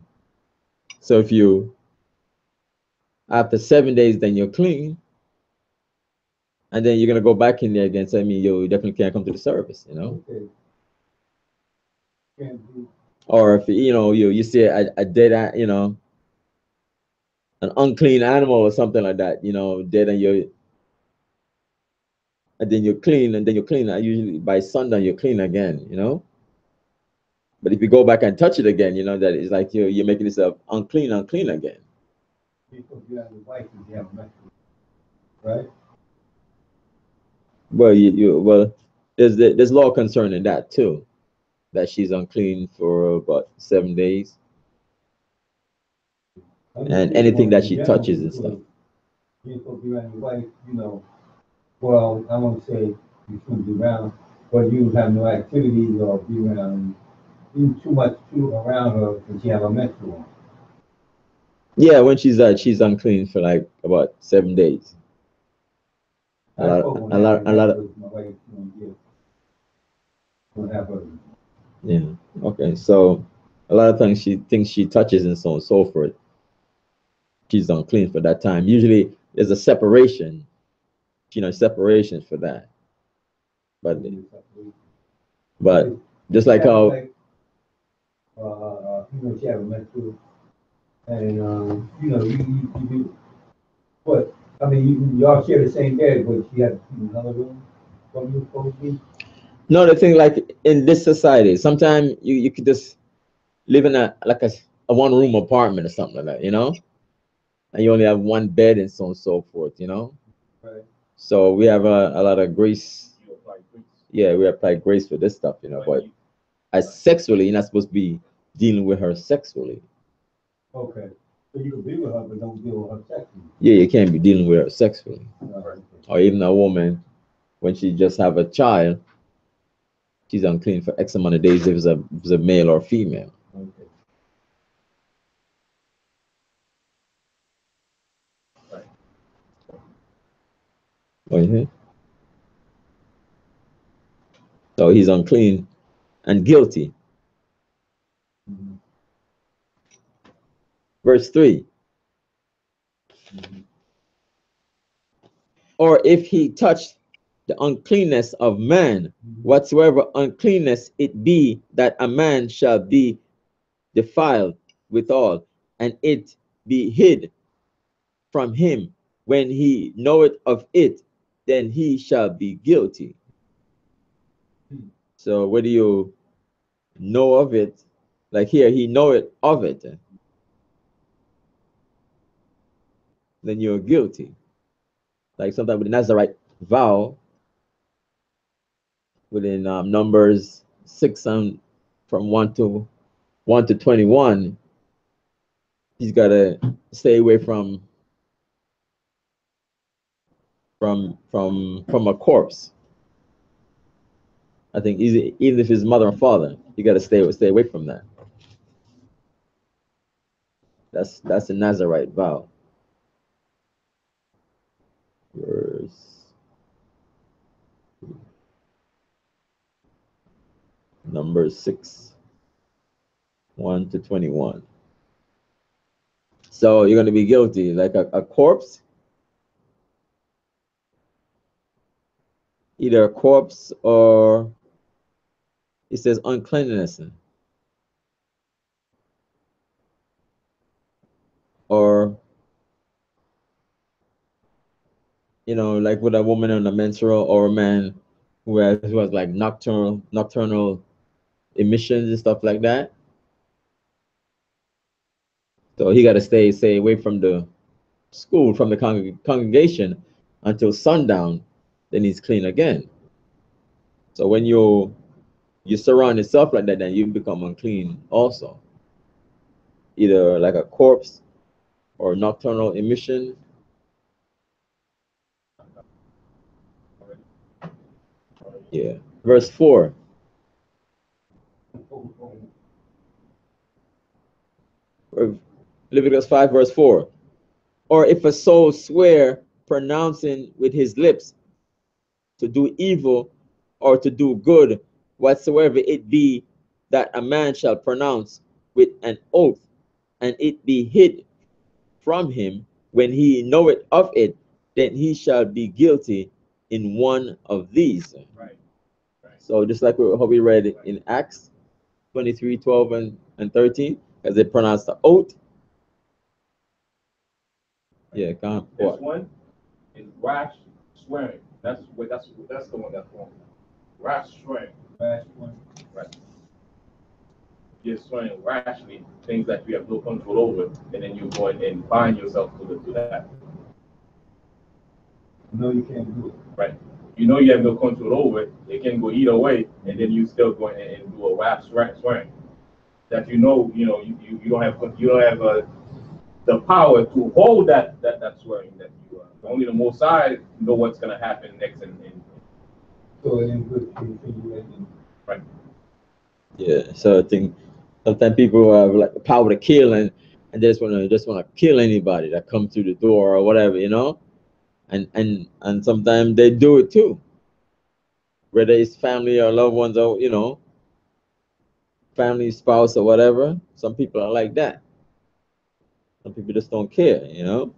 So if you After 7 days, then you're clean. And then you're going to go back in there again. So, I mean, you definitely can't come to the service, you know? Okay. Can't do. Or if, you know, you see a dead, you know, an unclean animal or something like that, you know, dead, and then you're clean, and then you're clean. Usually by sundown, you're clean again, you know? But if you go back and touch it again, you know, that it's like you're making yourself unclean again. Because you have a wife and you have a menstrual, right? Well, there's law concerning that too, that she's unclean for about 7 days, and anything that she touches and stuff. You're supposed to be around your wife, you know. Well, I won't say you shouldn't be around, but you have no activities or be around, you too much around her because she have a menstrual. Yeah, when she's unclean for like about 7 days. A lot of. Yeah. Okay. So a lot of times she thinks she touches and so on and so forth. She's unclean for that time. Usually there's a separation, you know, separation for that. But just like how. You know, she have a menstrual, and you know, you do. But I mean, y'all share the same bed, but she had another room from you supposed to be. No, the thing like in this society, sometimes you could just live in a one room apartment or something like that, you know, and you only have one bed and so on and so forth, you know. Right. So we have a lot of grace. Yeah, we apply grace for this stuff, you know. But as sexually, you're not supposed to be dealing with her sexually. Okay. So you can be with her, but don't deal with her sexually. Yeah, you can't be dealing with her sexually. Right. Or even a woman, when she just have a child, she's unclean for X amount of days if it's a male or female. Okay. Right. Mm-hmm. So he's unclean and guilty. Mm-hmm. Verse 3. Mm-hmm. Or if he touched the uncleanness of man, whatsoever uncleanness it be, that a man shall be defiled withal, and it be hid from him. When he knoweth of it, then he shall be guilty. So whether you know of it, like here, he know it of it, then you're guilty. Like sometimes with the Nazarite vow, within Numbers 6 from 1 to 21, he's got to stay away from a corpse. I think even if his mother and father, you got to stay away from that. That's a Nazarite vow. Verse number 6, 1 to 21. So you're going to be guilty, like a corpse, either a corpse or it says uncleanness, or you know, like with a woman on a menstrual, or a man who has like nocturnal emissions and stuff like that. So he got to stay away from the school, from the congregation until sundown. Then he's clean again. So when you surround yourself like that, then you become unclean also. Either like a corpse or nocturnal emission. Yeah. Verse 4. Leviticus 5, verse 4. Or if a soul swear, pronouncing with his lips to do evil or to do good, whatsoever it be that a man shall pronounce with an oath, and it be hid from him, when he knoweth of it, then he shall be guilty in one of these. Right. Right. So just like how we read it in Acts 23, 12 and 13, as they pronounce the oath. Yeah, come This on. one is rash swearing. That's the one that's wrong. Rash swearing. Last one. Right. You're swearing rashly things that you have no control over, and then you go and bind yourself to that. No, you can't do it. Right. You know you have no control over it. It can go either way, and then you still go and do a rash swearing that you don't have the power to hold that swearing that you only the Most High know what's gonna happen next and So it ain't good to continue. right. Yeah, so I think sometimes people have like the power to kill and they just wanna kill anybody that comes through the door or whatever, you know, and sometimes they do it too, whether it's family or loved ones or family, spouse or whatever. Some people are like that. Some people just don't care, you know.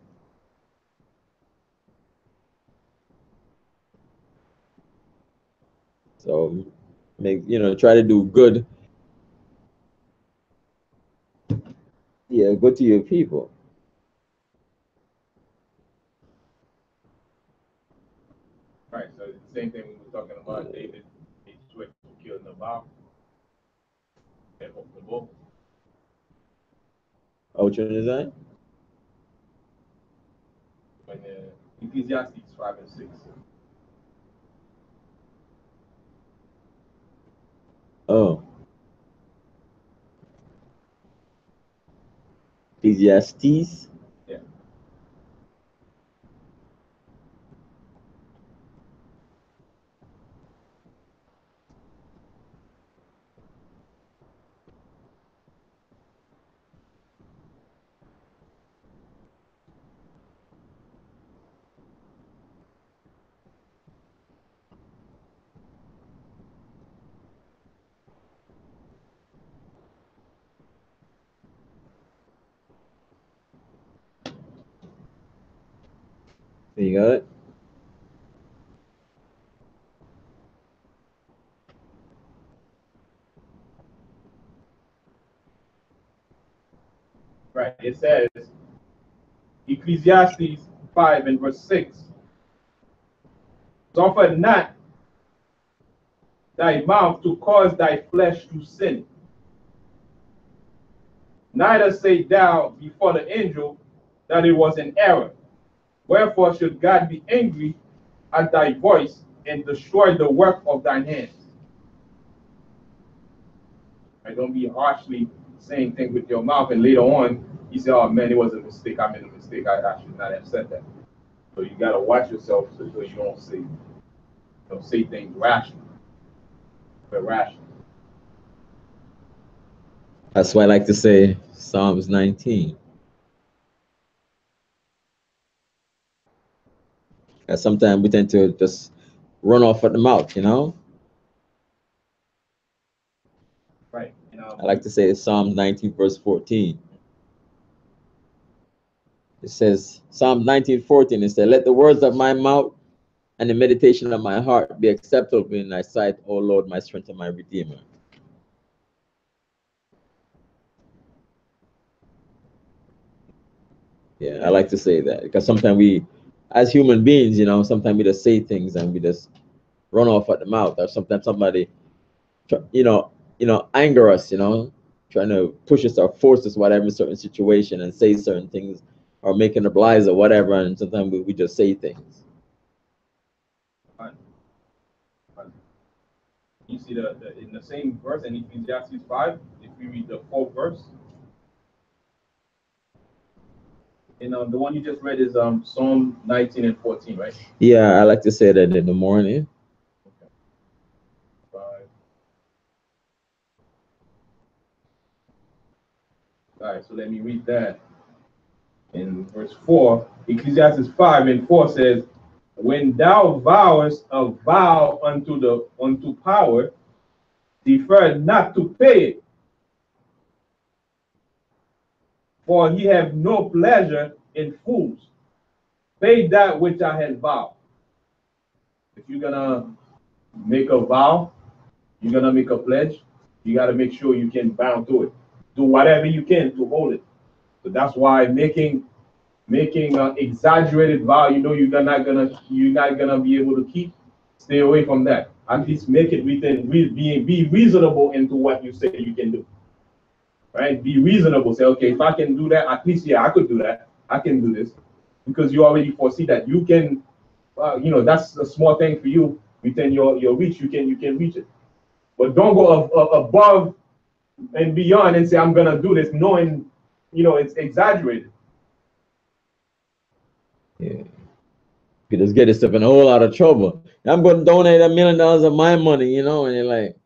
So try to do good. Yeah, good to your people. Right. So it's the same thing we were talking about David. He switched to kill Nabal and the bull. Oh, which one is that? When Ecclesiastes 5 and 6. Oh, Ecclesiastes. Yeah. You got it. Right. It says Ecclesiastes 5 and verse 6. Suffer not thy mouth to cause thy flesh to sin. Neither say thou before the angel that it was an error. Wherefore should God be angry at thy voice and destroy the work of thine hands? And don't be harshly saying things with your mouth, and later on you say, "Oh man, it was a mistake. I made a mistake. I should not have said that." So you gotta watch yourself so you don't say things rashly, but rational. That's why I like to say Psalms 19. Because sometimes we tend to just run off at the mouth, you know. Right. I like to say Psalm 19, verse 14. It says, Psalm 19:14, it says, let the words of my mouth and the meditation of my heart be acceptable in thy sight, O Lord, my strength and my redeemer. Yeah, I like to say that because sometimes we, as human beings, sometimes we just say things and we just run off at the mouth, or sometimes somebody, anger us, trying to push us or force us, whatever, in a certain situation and say certain things or making oblige or whatever, and sometimes we just say things. Fine. You see in the same verse in Ecclesiastes 5, if we read the 4th verse, and the one you just read is Psalm 19 and 14, right? Yeah, I like to say that in the morning. Okay. 5. All right, so let me read that. In verse 4, Ecclesiastes 5 and 4 says, when thou vowest a vow unto power, defer not to pay it, for he have no pleasure in fools. Pay that which I had vowed. If you're gonna make a vow, you're gonna make a pledge, you gotta make sure you can bound to it. Do whatever you can to hold it. So that's why making an exaggerated vow, you know you're not gonna be able to keep. Stay away from that. At least make it within be reasonable into what you say you can do. Right? Be reasonable. Say, okay, if I can do that, at least I could do that. I can do this because you already foresee that you can. That's a small thing for you within your reach. You can reach it, but don't go above and beyond and say I'm gonna do this, knowing it's exaggerated. Yeah. You just get yourself in a whole lot of trouble. I'm going to donate $1 million of my money, and you're like,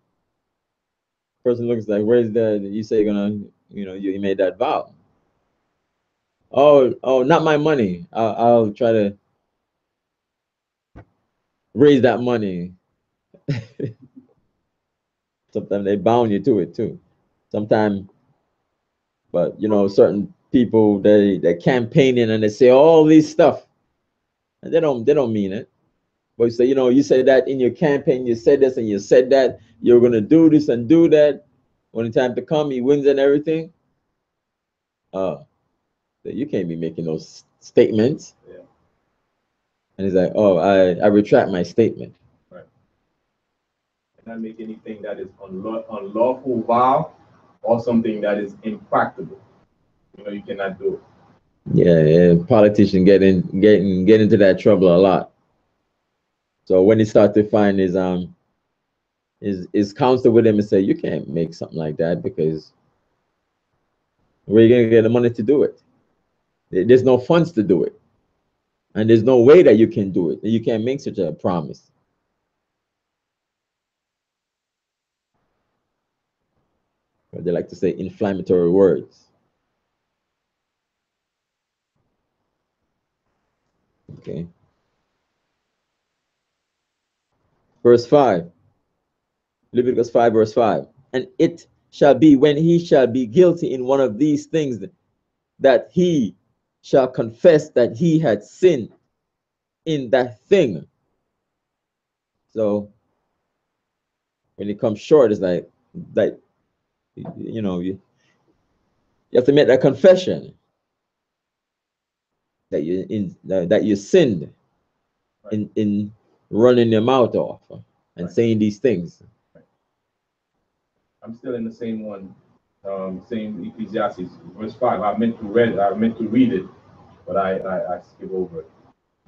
person looks like, where's the, you say you're gonna, you made that vow. Oh, not my money. I'll try to raise that money. Sometimes they bound you to it too. Sometimes, but certain people they're campaigning and they say all these stuff, and they don't mean it. But you say, you said that in your campaign, you said this and you said that you're gonna do this and do that. When the time to come, he wins and everything. You can't be making those statements. Yeah. And he's like, oh, I retract my statement. Right. And not make anything that is unlawful vow or something that is impractical. You cannot do it. Yeah, politicians get into that trouble a lot. So when he start to find his counsel with him and say, you can't make something like that because where are you gonna get the money to do it? There's no funds to do it. And there's no way that you can do it. You can't make such a promise. Or they like to say inflammatory words. Okay. Verse 5. Leviticus 5, verse 5. And it shall be when he shall be guilty in one of these things that he shall confess that he had sinned in that thing. So when it comes short, it's like you have to make that confession that you sinned in running your mouth off and saying these things. I'm still in the same one, same Ecclesiastes, verse 5. I meant to read it, but I skip over it.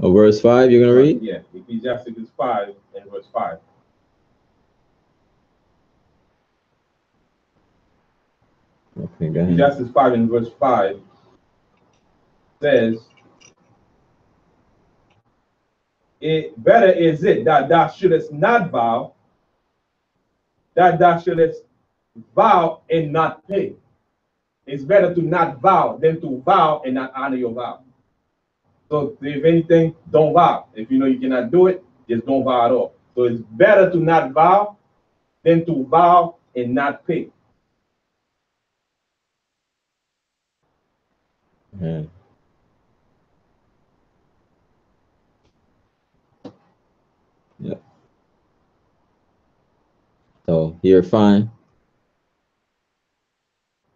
Oh, verse 5, you're gonna read? Yeah, Ecclesiastes 5 and verse 5. Okay, go ahead. Ecclesiastes 5 and verse 5 says, better is it that thou shouldest not vow, that thou shouldest vow and not pay. It's better to not vow than to vow and not honor your vow. So if anything, don't vow. If you know you cannot do it, just don't vow at all. So it's better to not vow than to vow and not pay. Yeah. Yeah. So here, fine.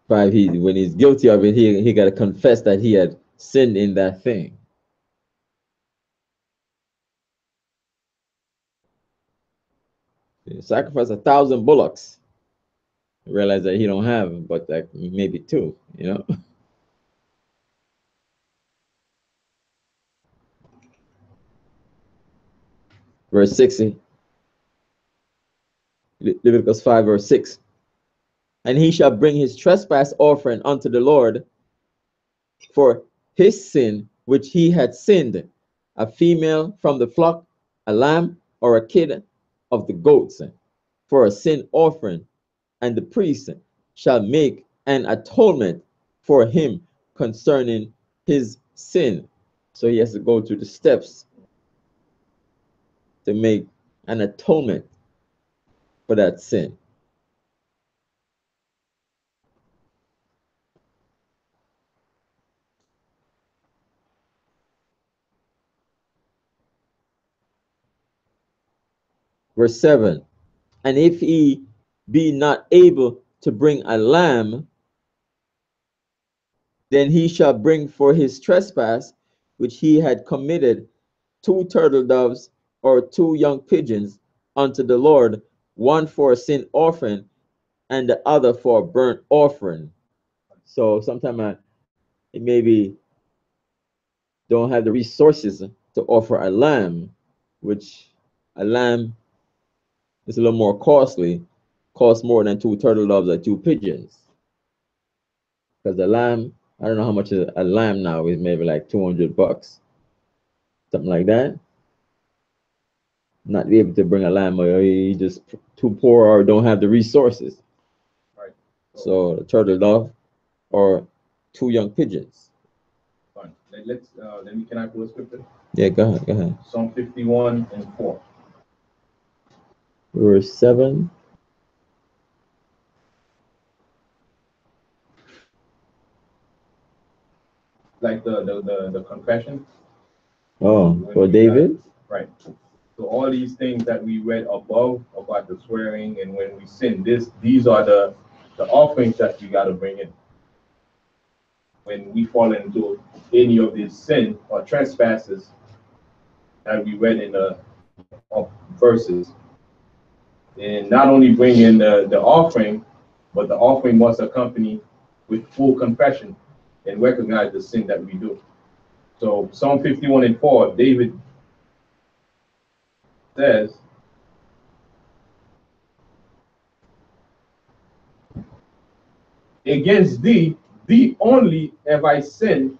5, when he's guilty of it, he got to confess that he had sinned in that thing. Sacrifice 1,000 bullocks. Realize that he don't have, but like maybe 2. Verse 60. Leviticus 5, verse 6. And he shall bring his trespass offering unto the Lord for his sin which he had sinned, a female from the flock, a lamb, or a kid of the goats, for a sin offering, and the priest shall make an atonement for him concerning his sin. So he has to go through the steps to make an atonement for that sin. Verse 7. And if he be not able to bring a lamb, then he shall bring for his trespass, which he had committed, 2 turtle doves or 2 young pigeons unto the Lord, one for a sin offering and the other for a burnt offering. So sometimes it maybe don't have the resources to offer a lamb, which a lamb is a little more costly, costs more than 2 turtle doves or 2 pigeons. Because the lamb, I don't know how much a lamb now is, maybe like $200, something like that. Not be able to bring a lamb, or you just too poor or don't have the resources. Right. So a turtle dove or 2 young pigeons. Fine. Let me, can I pull a scripture? Yeah, go ahead. Psalm 51:4. Verse 7. Like the confession. Oh, for David? Right. So all these things that we read above about the swearing and when we sin, these are the offerings that we got to bring in. When we fall into any of these sin or trespasses that we read in the verses, and not only bring in the offering, but the offering must accompany with full confession and recognize the sin that we do. So Psalm 51:4, David says, against thee only have I sinned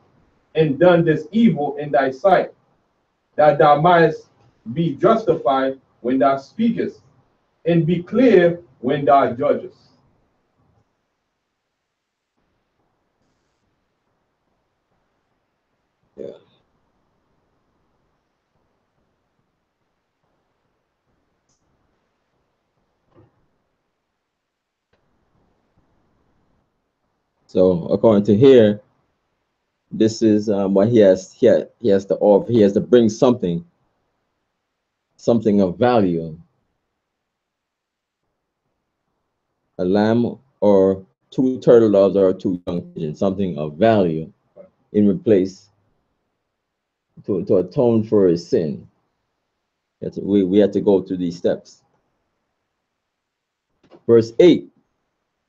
and done this evil in thy sight, that thou mightest be justified when thou speakest, and be clear when thou judgest. Yeah. So according to here, this is what he has to offer. He has to bring something of value. A lamb or 2 turtle doves or 2 young pigeons, something of value in replace to atone for his sin. We have to go through these steps. Verse 8.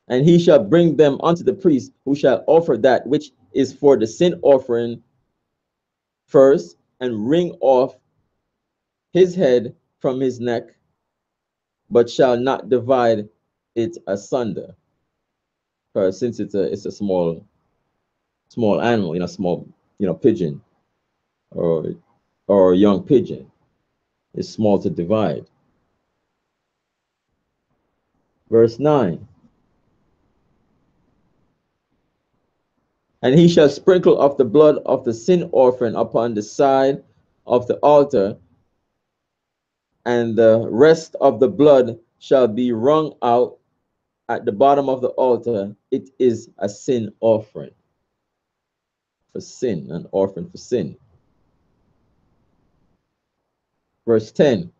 And he shall bring them unto the priest, who shall offer that which is for the sin offering first, and wring off his head from his neck, but shall not divide it asunder. Because since it's a small animal, small, pigeon or a young pigeon, it's small to divide. Verse 9. And he shall sprinkle of the blood of the sin offering upon the side of the altar, and the rest of the blood shall be wrung out at the bottom of the altar. It is a sin offering for sin, an offering for sin. Verse 10.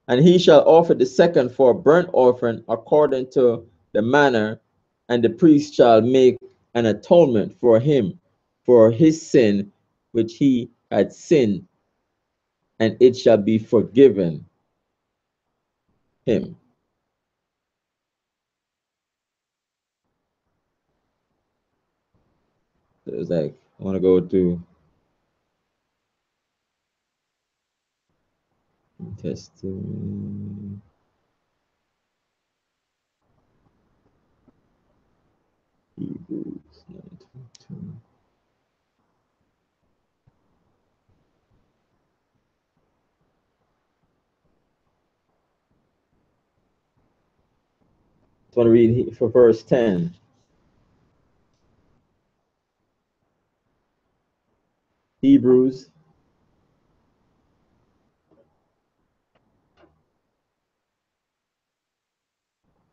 And he shall offer the second for a burnt offering according to the manner, and the priest shall make an atonement for him for his sin which he had sinned, and it shall be forgiven him. So it's like, I want to go to Testament. Hebrews 9:22. I want to read for verse 10. Hebrews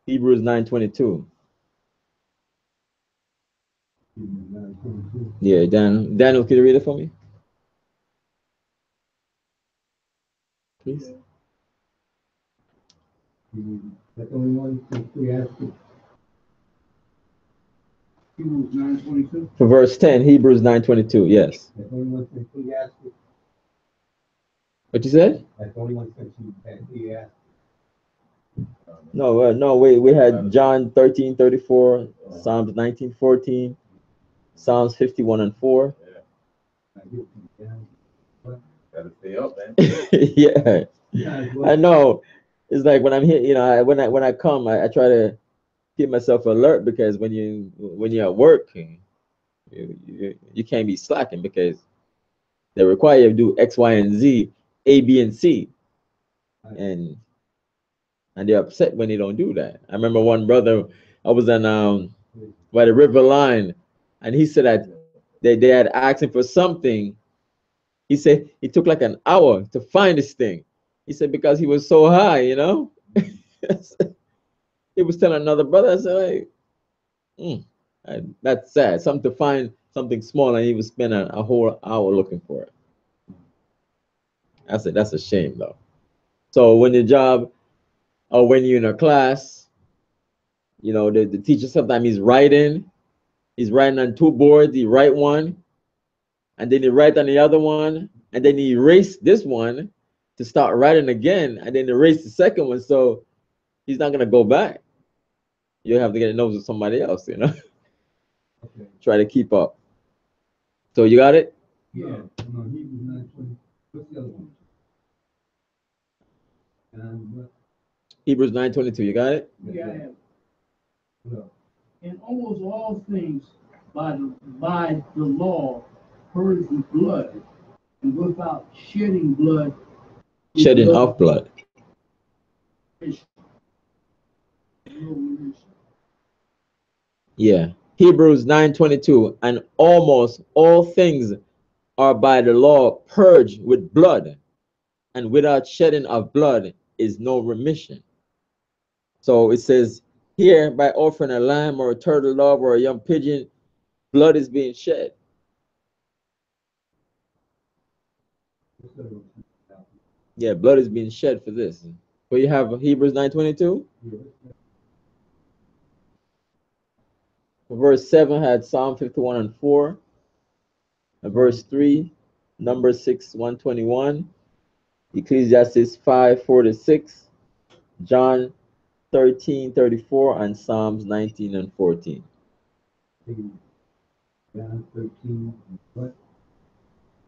9:22. Yeah, Daniel, can you read it for me, please? That's the only one we asked. Hebrews 9:22. For verse 10, Hebrews 9:22. Yes. That's the only one we asked. What you said? That's the only one we asked. No, no, we had John 13:34, Psalms 19:14, Psalms 51 and 4. Gotta stay up, man. Yeah, I know. It's like when I'm here, you know, when I come, I try to keep myself alert, because when you're at work, you can't be slacking, because they require you to do X, Y, and Z, A, B, and C, and they're upset when they don't do that. I remember one brother, I was on by the river line, and he said that they had asked him for something. He said it took like an hour to find this thing. He said because he was so high, you know. He was telling another brother, I said, like, that's sad. Something to find something small, and he was spending a whole hour looking for it. I said, that's a shame, though. So when your job, or when you're in a class, you know, the teacher sometimes he's writing on two boards. He write one, and then he write on the other one, and then he erase this one to start writing again, and then erase the second one. So he's not gonna go back. You have to get a nose with somebody else, you know. Okay. Try to keep up. So you got it? Yeah. No, Hebrews 9:20. What's the other one? Hebrews 9:22. You got it? Yeah, I have. No. In almost all things, by the law, purged with blood, and without shedding blood. Shedding of blood. Yeah. Hebrews 9:22. And almost all things are by the law purged with blood, and without shedding of blood is no remission. So it says here, by offering a lamb or a turtle dove or a young pigeon, blood is being shed. Yeah, blood is being shed for this. But you have Hebrews 9:22. Verse 7 had Psalm 51 and 4. Verse 3, Number 6, 121. Ecclesiastes 5:4-6. John 13:34, and Psalms 19 and 14. John 13. What?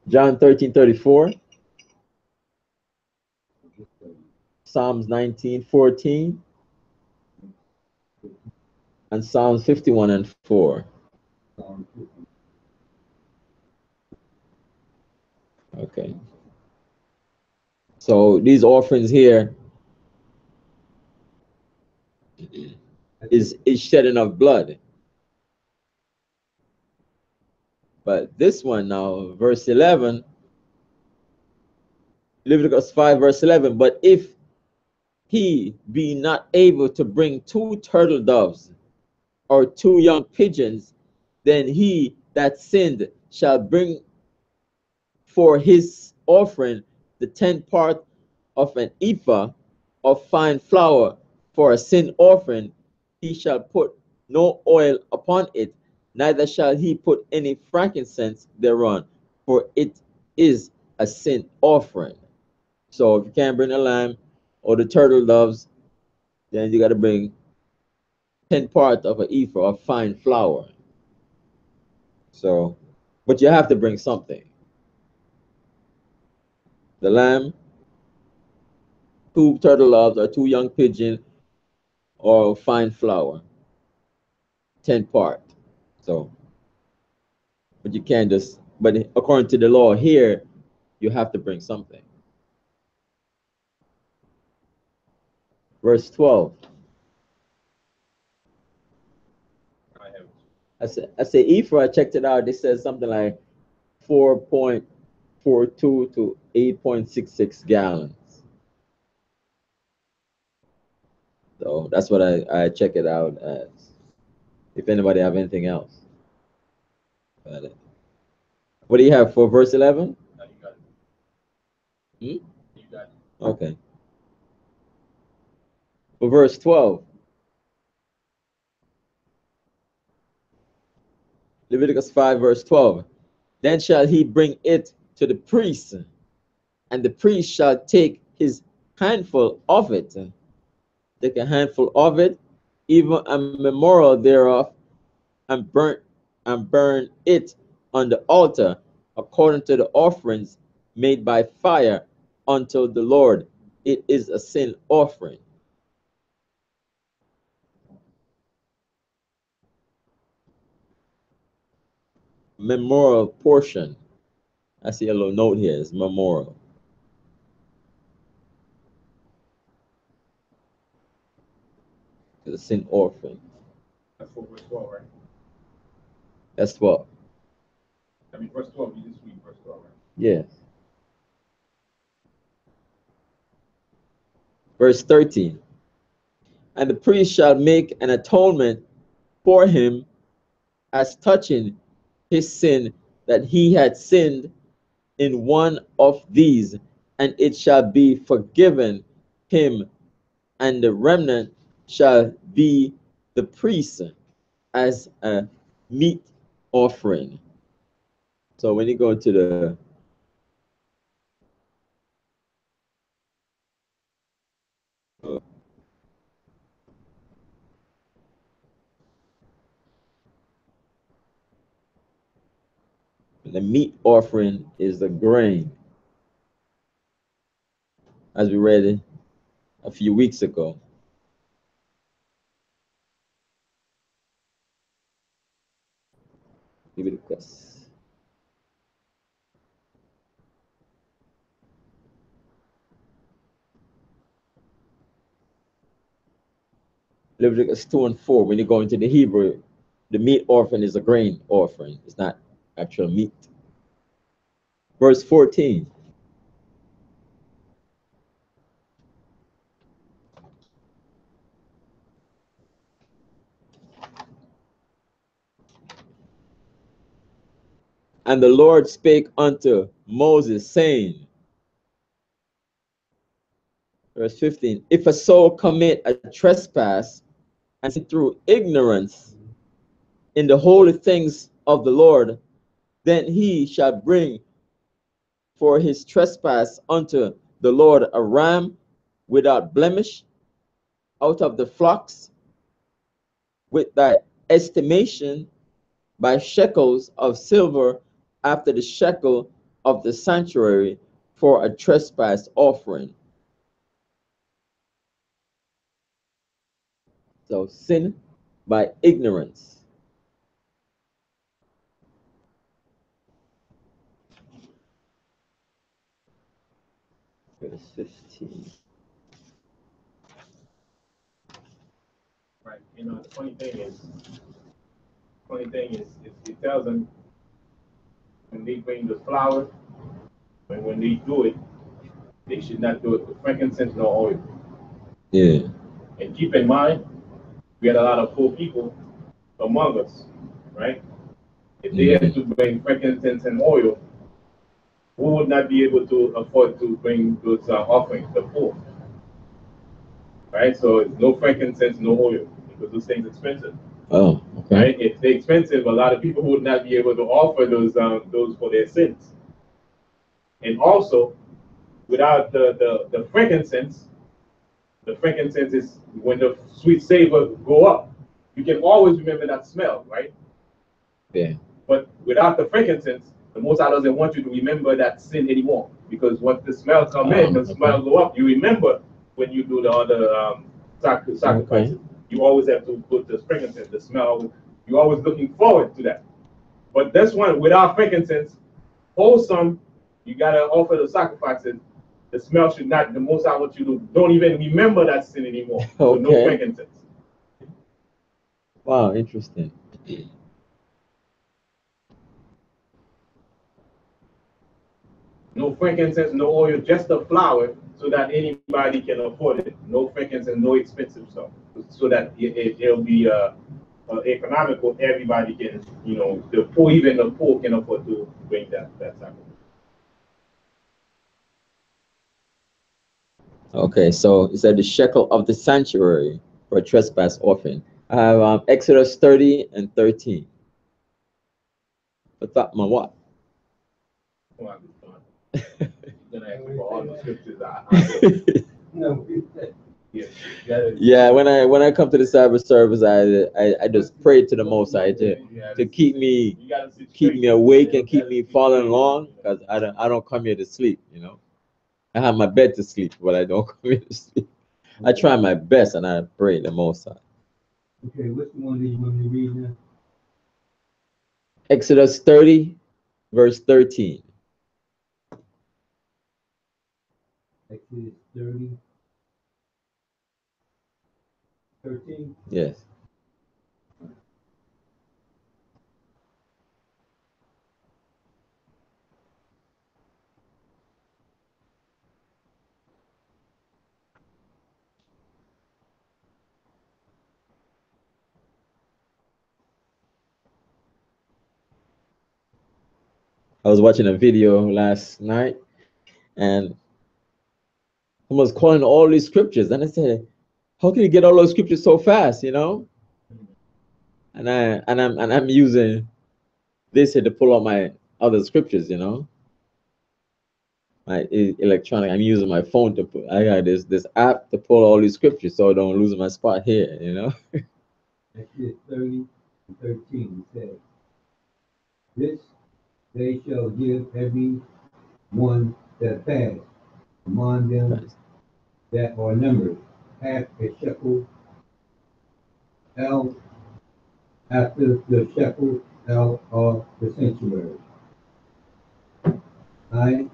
John 13:34. Psalms 19:14. And Psalms 51 and 4. Okay. So these offerings here is shedding of blood. But this one now, verse 11, Leviticus 5, verse 11, but if he be not able to bring 2 turtle doves or 2 young pigeons, then he that sinned shall bring for his offering the 10th part of an ephah of fine flour for a sin offering. He shall put no oil upon it, neither shall he put any frankincense thereon, for it is a sin offering. So if you can't bring the lamb or the turtle doves, then you got to bring 10 part of an ephah of fine flour. So, but you have to bring something. The lamb, 2 turtle doves or 2 young pigeon, or fine flour, 10 part. So, but you can't just, but according to the law here, you have to bring something. Verse 12. I say ephah, I checked it out. It says something like 4.42 to 8.66 gallons. So that's what I check it out as. If anybody have anything else. What do you have for verse 11? No, you got it. Hmm? You got it. Okay. For verse 12. Leviticus 5, verse 12. Then shall he bring it to the priest, and the priest shall take his handful of it, take a handful of it, even a memorial thereof, and burn it on the altar, according to the offerings made by fire unto the Lord. It is a sin offering. Memorial portion. I see a little note here. It's memorial. It's a sin offering. That's for verse 12, right? That's 12. I mean, verse 12, you just read verse 12, right? Yes. Verse 13. And the priest shall make an atonement for him as touching his sin, that he had sinned in one of these, and it shall be forgiven him, and the remnant shall be the priest as a meat offering. So when you go to the meat offering is the grain, as we read it a few weeks ago. Leviticus. Leviticus 2 and 4, when you go into the Hebrew, the meat offering is a grain offering. It's not actual meat. Verse 14. And the Lord spake unto Moses, saying, verse 15, if a soul commit a trespass and sin through ignorance in the holy things of the Lord, then he shall bring for his trespass unto the Lord a ram without blemish out of the flocks, with thy estimation by shekels of silver after the shekel of the sanctuary for a trespass offering. So sin by ignorance. Verse 15. Right. You know, the funny thing is, it tells them when they bring the flour, when they do it, they should not do it with frankincense nor oil. Yeah. And keep in mind, we had a lot of poor people among us, right? If they had to bring frankincense and oil, we would not be able to afford to bring those offerings, the poor, right? So it's no frankincense, no oil, because those things are expensive. Oh, okay. Right? If they're expensive, a lot of people would not be able to offer those for their sins. And also, without the frankincense is when the sweet savor go up. You can always remember that smell, right? Yeah. But without the frankincense, the Most High doesn't want you to remember that sin anymore. Because once the smell come in, the smell go up, you remember when you do the other sacrifices. Okay. You always have to put the frankincense, the smell. You're always looking forward to that. But this one, without frankincense, wholesome, you gotta offer the sacrifices. The smell should not, the Most High wants you to don't even remember that sin anymore. Okay. So no frankincense. Wow, interesting. No frankincense, no oil, just the flour, so that anybody can afford it. No frankincense, no expensive stuff, so that it'll be economical. Everybody can, the poor, even the poor, can afford to bring that sacrifice. Okay, so it said the shekel of the sanctuary for a trespass offering. I have Exodus 30 and 13. But that my what? Well, I'm gonna ask you for all the scriptures I No, Yeah, when I come to the Sabbath service, I just pray to the Most High to keep me awake and keep me following along, because I don't come here to sleep, you know. I have my bed to sleep, but I don't come here to sleep. I try my best and I pray the Most High. okay, which one do you want me to read now? Exodus 30, verse 13. Exodus 30, 13. Yes. I was watching a video last night and I was calling all these scriptures, and I said, how can you get all those scriptures so fast, you know? And I'm using this here to pull up my other scriptures, you know. My electronic. I'm using my phone to put. I got this app to pull all these scriptures so I don't lose my spot here, you know. Exodus 30 and 13 says, this they shall give every one that pass among them that are numbered, half a shekel L after the shekel L of the sanctuary. I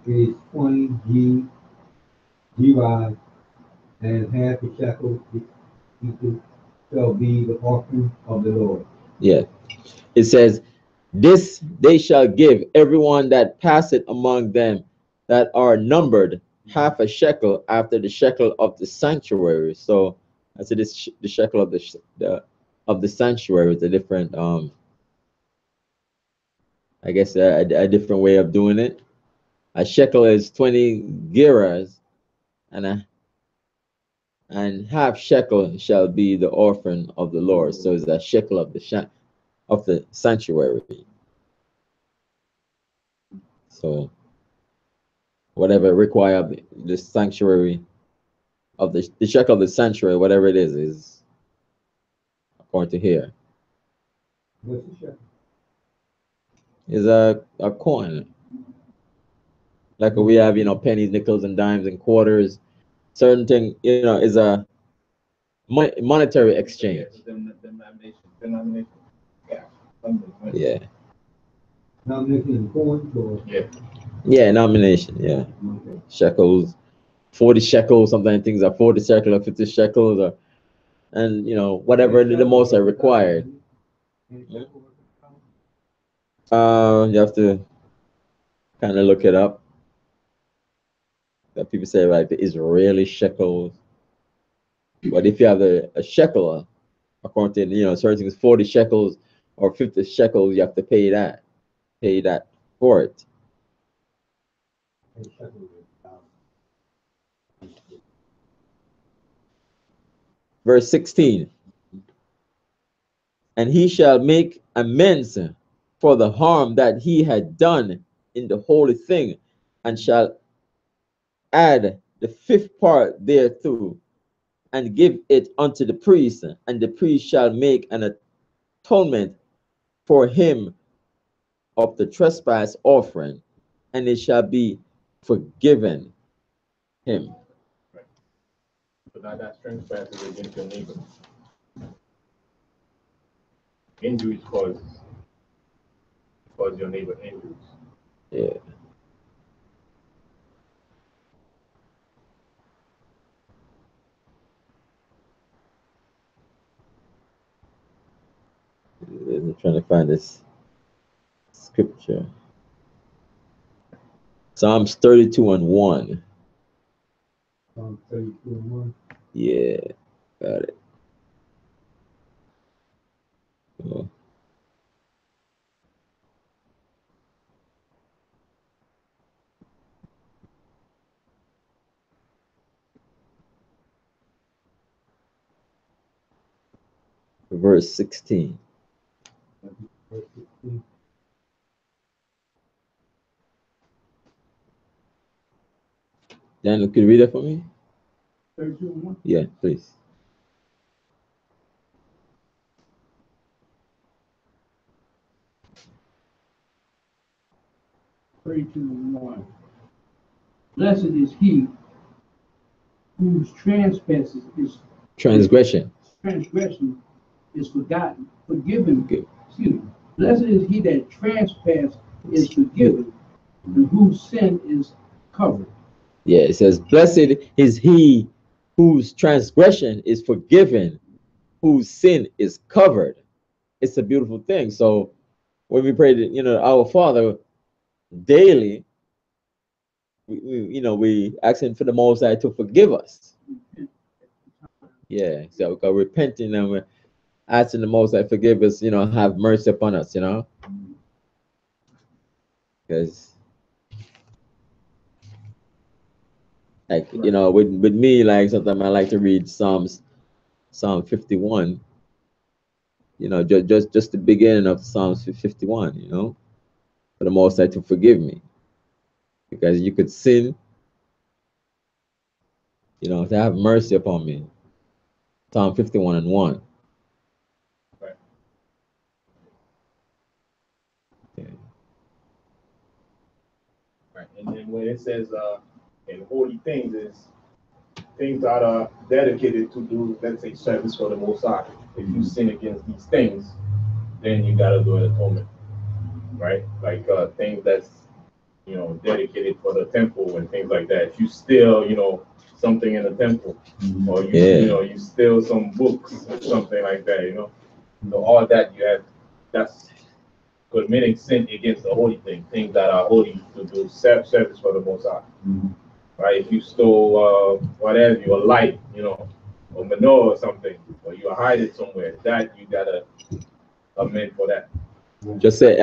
is 20 G rod, and half a shekel equal shall be the offering of the Lord. Yeah. It says, this they shall give everyone that passeth among them that are numbered half a shekel after the shekel of the sanctuary. So I said this the shekel of the sanctuary is a different I guess a different way of doing it. A shekel is 20 gerahs, and half shekel shall be the offering of the Lord. So it's a shekel of the sanctuary. So whatever require the sanctuary of the shekel of the sanctuary, whatever it is according to here. What's the shekel? Is a coin. Like we have, you know, pennies, nickels, and dimes and quarters. Certain thing, you know, is a monetary exchange. Denomination. Yeah. Yeah. Nomination in coins or? Yeah. Yeah, nomination. Yeah. Okay. Shekels, 40 shekels, sometimes things are 40 shekels or 50 shekels, or and you know, whatever the most are required. You have to kind of look it up. That people say like the Israeli shekels. But if you have a shekel, according to, you know, certain things, 40 shekels or 50 shekels, you have to pay that for it. Verse 16. And he shall make amends for the harm that he had done in the holy thing, and shall add the fifth part thereto, and give it unto the priest, and the priest shall make an atonement for him of the trespass offering, and it shall be forgiven him. Right. So now that's trespasses against your neighbor. Injuries cause your neighbor injuries. Yeah. I'm trying to find this scripture. Psalms 32 and 1. Psalm 32 and 1. Yeah, got it. Oh. verse 16. Verse 16. Daniel, could you read that for me? 32:1. Yeah, please. Blessed is he whose transgression is forgiven. Okay. Excuse me. Blessed is he that trespass is forgiven, and whose sin is covered. Yeah, it says, blessed is he whose transgression is forgiven, whose sin is covered. It's a beautiful thing. So when we pray, our Father daily, we asking for the Most High to forgive us. Yeah, so we're repenting and we're asking the Most High forgive us, have mercy upon us, because with me, like sometimes I like to read Psalm 51, just the beginning of Psalms 51, for the Most High to forgive me, because you could sin, to have mercy upon me. Psalm 51:1. Right. Okay. Right. And then when it says in holy things is things that are dedicated to do, let's say, service for the Most High. If you sin against these things, then you gotta do an atonement, right? Like things that's dedicated for the temple and things like that. If you steal, something in the temple, or you steal some books or something like that, so all that that's committing sin against the holy things that are holy to do service for the Most High. Right? If you stole whatever, your light, or manure or something, or you hide it somewhere, that you gotta amend for that. Just say,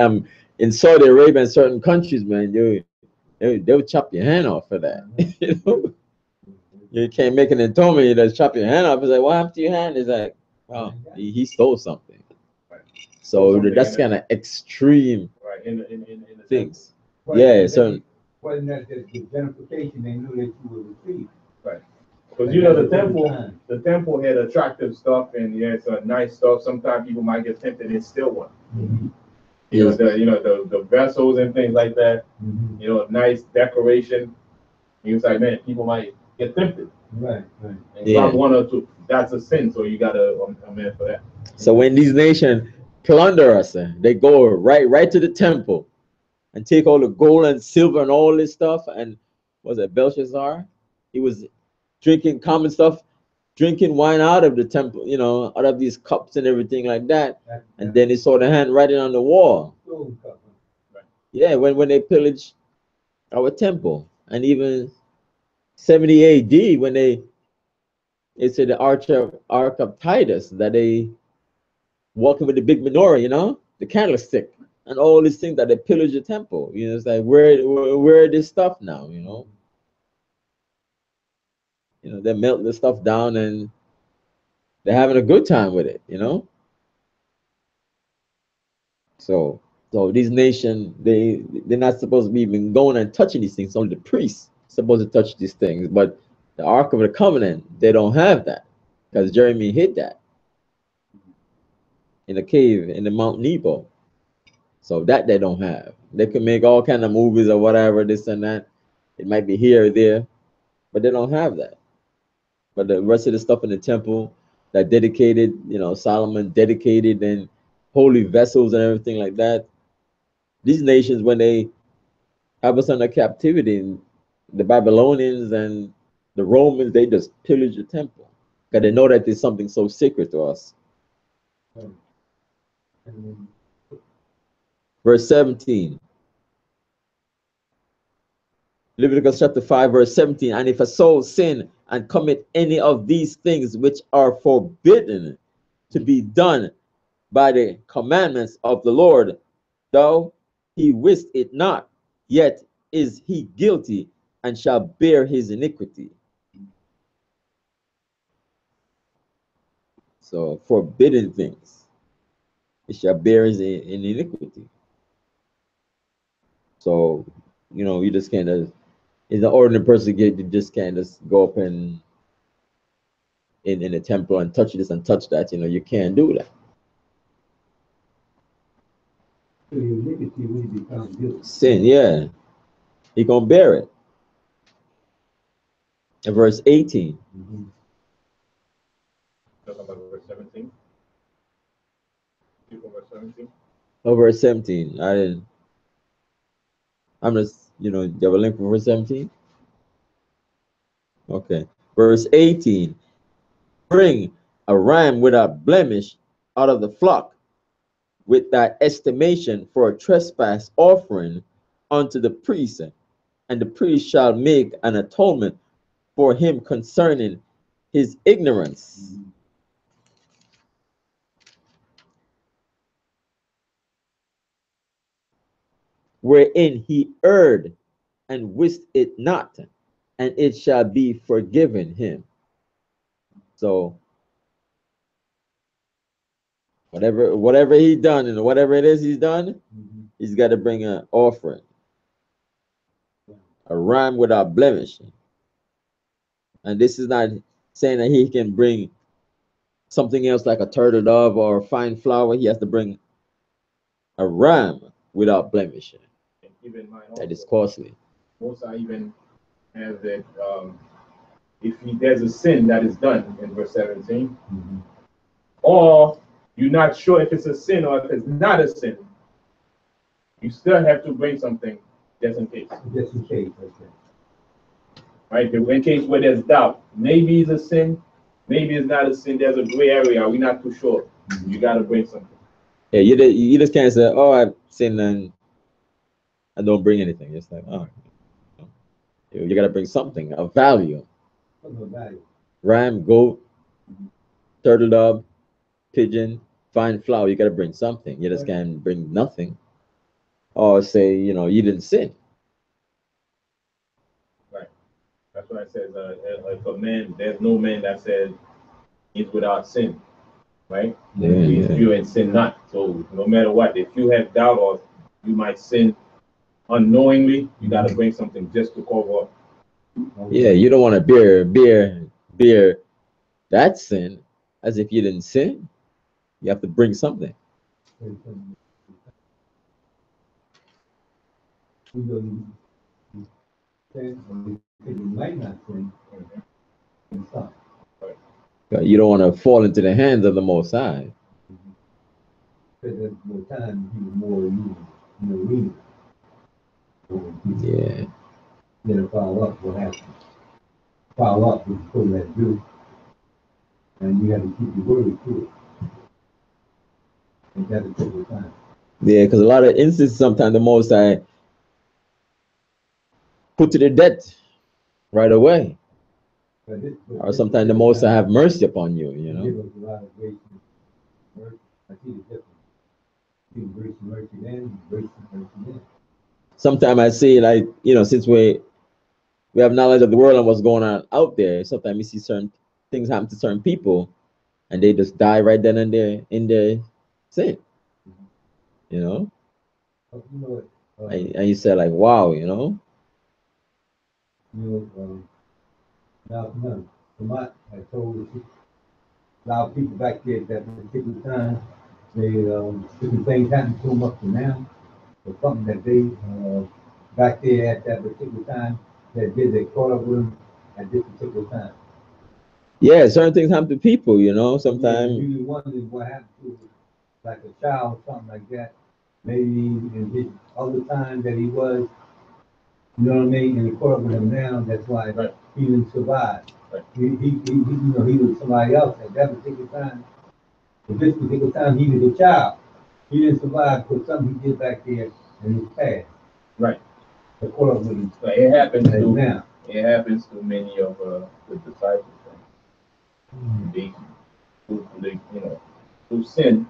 in Saudi Arabia and certain countries, man, they'll chop your hand off for that. You can't make an atonement, you just chop your hand off. It's like, what happened to your hand? It's like, oh, he stole something. Right. So that's kind of extreme, right, in the things. Well, Yeah, so wasn't that the identification they knew that you would receive? Right. Because the temple had attractive stuff and some nice stuff. Sometimes people might get tempted and steal one. Mm-hmm. Yes. The vessels and things like that. Mm-hmm. Nice decoration. He was like, man, people might get tempted. Right. And drop one or two. That's a sin, so you gotta amend for that. So when these nations plunder us, they go right to the temple and take all the gold and silver and all this stuff. And was it Belshazzar? He was drinking common stuff, drinking wine out of the temple, out of these cups and everything like that. And then he saw the hand writing on the wall. Right. Yeah, when they pillaged our temple, and even 70 AD when they said the Ark of Titus, that they walking with the big menorah, the candlestick, and all these things that they pillaged the temple. It's like where this stuff now, they melt the stuff down and they're having a good time with it, So these nations, they're not supposed to be even going and touching these things. Only the priests supposed to touch these things, but the Ark of the Covenant, they don't have that, because Jeremy hid that in a cave in the Mount Nebo. So that they don't have. They can make all kind of movies or whatever, this and that. It might be here or there, but they don't have that. But the rest of the stuff in the temple that dedicated, Solomon dedicated, and holy vessels and everything like that. These nations, when they have us under captivity, the Babylonians and the Romans, they just pillage the temple because they know that there's something so sacred to us. Verse 17. Leviticus chapter 5, verse 17. And if a soul sin and commit any of these things which are forbidden to be done by the commandments of the Lord, though he wist it not, yet is he guilty and shall bear his iniquity. So forbidden things, it shall bear in iniquity. So, you know, you just kind of, as an ordinary person, you just can't just go up and in the temple and touch this and touch that. You know, you can't do that. So your iniquity will become guilty. Sin, yeah. He gonna bear it. In verse 18. Talking about verse 17. Verse 17. Oh, verse 17. I'm just, you know, you have a link for verse 17? Okay. Verse 18. Bring a ram without blemish out of the flock with thy estimation for a trespass offering unto the priest, and the priest shall make an atonement for him concerning his ignorance. Wherein he erred and wist it not, and it shall be forgiven him. So whatever he done and whatever it is he's done, he's got to bring an offering, a ram without blemish. And this is not saying that he can bring something else like a turtle dove or fine flour. He has to bring a ram without blemish. And keep in mind that is costly. Most I even have that if there's a sin that is done in verse 17, or you're not sure if it's a sin or if it's not a sin, you still have to bring something just in case. Just in case, okay. Right? In case where there's doubt, maybe it's a sin, maybe it's not a sin. There's a gray area. We're not too sure. You got to bring something. Yeah, you just can't say, "Oh, I've sinned and I don't bring anything." It's like, oh, you got to bring something of value. Ram, goat, turtle dove, pigeon, fine flour. You got to bring something. You just can't bring nothing, or say, you know, you didn't sin. Right. That's what I said. If a man, there's no man that says he's without sin. Right? Yeah, He's pure and sin not. So no matter what, if you have doubt or you might sin unknowingly, you got to bring something just to cover up. Yeah, you don't want to bear that sin as if you didn't sin. You have to bring something. You don't want to fall into the hands of the Most High. Yeah. Then follow up what happens. Follow up what you're supposed to do. And you have to keep your word to it. And that will take your time. Yeah, because a lot of instances, sometimes the Most High put to the death right away. Or sometimes the Most High have mercy upon you, you know. Give us a lot of grace and mercy. I see the difference. Give grace and mercy then, grace and mercy then. Sometimes I say, like, you know, since we have knowledge of the world and what's going on out there, sometimes we see certain things happen to certain people and they just die right then and there in their sin. You know? And you say, like, wow, you know? Now, Vermont had told a lot of people back there at that particular time, they different things happened to them up to now, or something that they back there at that particular time that they caught up with them at this particular time. Yeah, certain things happen to people, you know. Sometimes you wonder what happened to like a child or something like that. Maybe in his other time that he was, you know what I mean, and they caught up with him now. That's why he didn't survive. Right. He was somebody else at that particular time. At this particular time, he was a child. He didn't survive because something he did back there in his past. Right. They caught up with him. So it happens to now. It happens to many of the disciples. They who sin,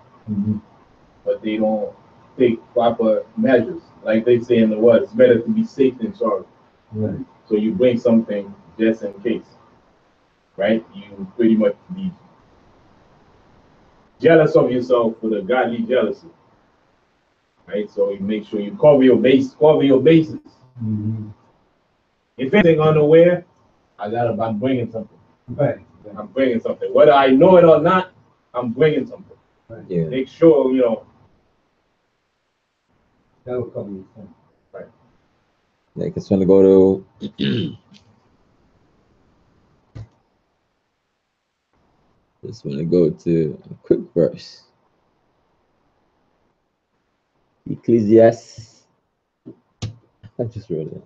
but they don't take proper measures. Like they say in the word, it's better to be safe than sorry. Right. So you bring something just in case, right? You pretty much be jealous of yourself with a godly jealousy. Right? So you make sure you cover your bases. Mm-hmm. If anything unaware, I'm bringing something. Right. I'm bringing something. Whether I know it or not, I'm bringing something. Right. Yeah. Make sure, that will cover you. Right. Yeah, just want to go to just want to go to a quick verse. Ecclesiastes. I just wrote it.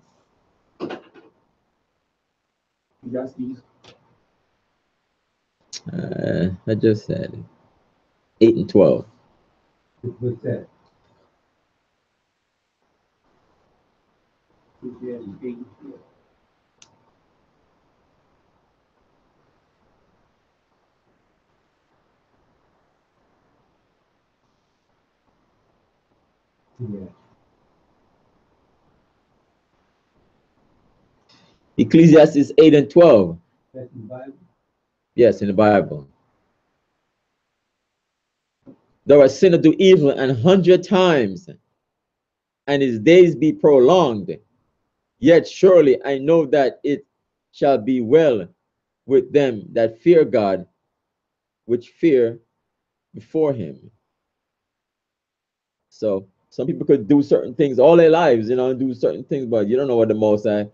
I just said it. 8 and 12. What's that? Yeah. Ecclesiastes 8 and 12. That's in the Bible? Yes, in the Bible. Though a sinner do evil 100 times, and his days be prolonged, yet surely I know that it shall be well with them that fear God, which fear before him. So some people could do certain things all their lives, do certain things, but you don't know what the Most High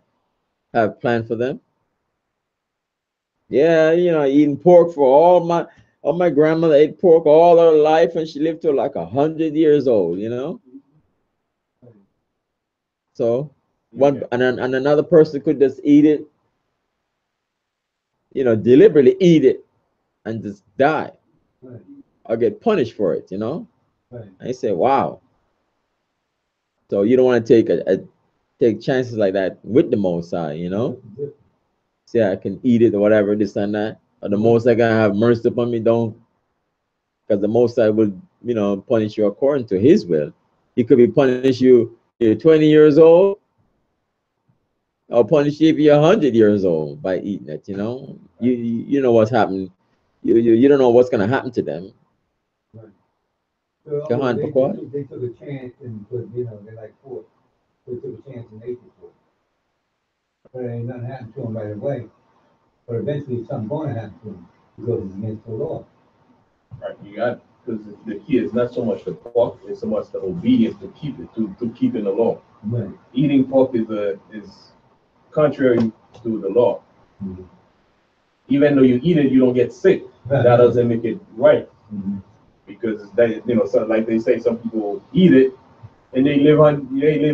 have planned for them. Yeah, eating pork for all my grandmother ate pork all her life, and she lived to like 100 years old. So and another person could just eat it, deliberately eat it and just die, right, or get punished for it. Right. And you say, wow. So you don't want to take chances like that with the Most High, Say I can eat it or whatever, this and that. Or the Most High gonna have mercy upon me, don't, because the Most High will, punish you according to His will. He could be punish you if you're 20 years old, or punish you if you're 100 years old by eating it. You know what's happening. You don't know what's gonna happen to them. Right. So, they took a chance and put, they like pork. They took a chance and ate the pork. But ain't nothing happened to them right away. But eventually something's going to happen to them because it's against the law. Right, because the key is not so much the pork, it's so much the obedience to keep it, to keeping the law. Right. Eating pork is contrary to the law. Mm-hmm. Even though you eat it, you don't get sick. Right. That doesn't make it right. Mm-hmm. Because so like they say, some people eat it and they live a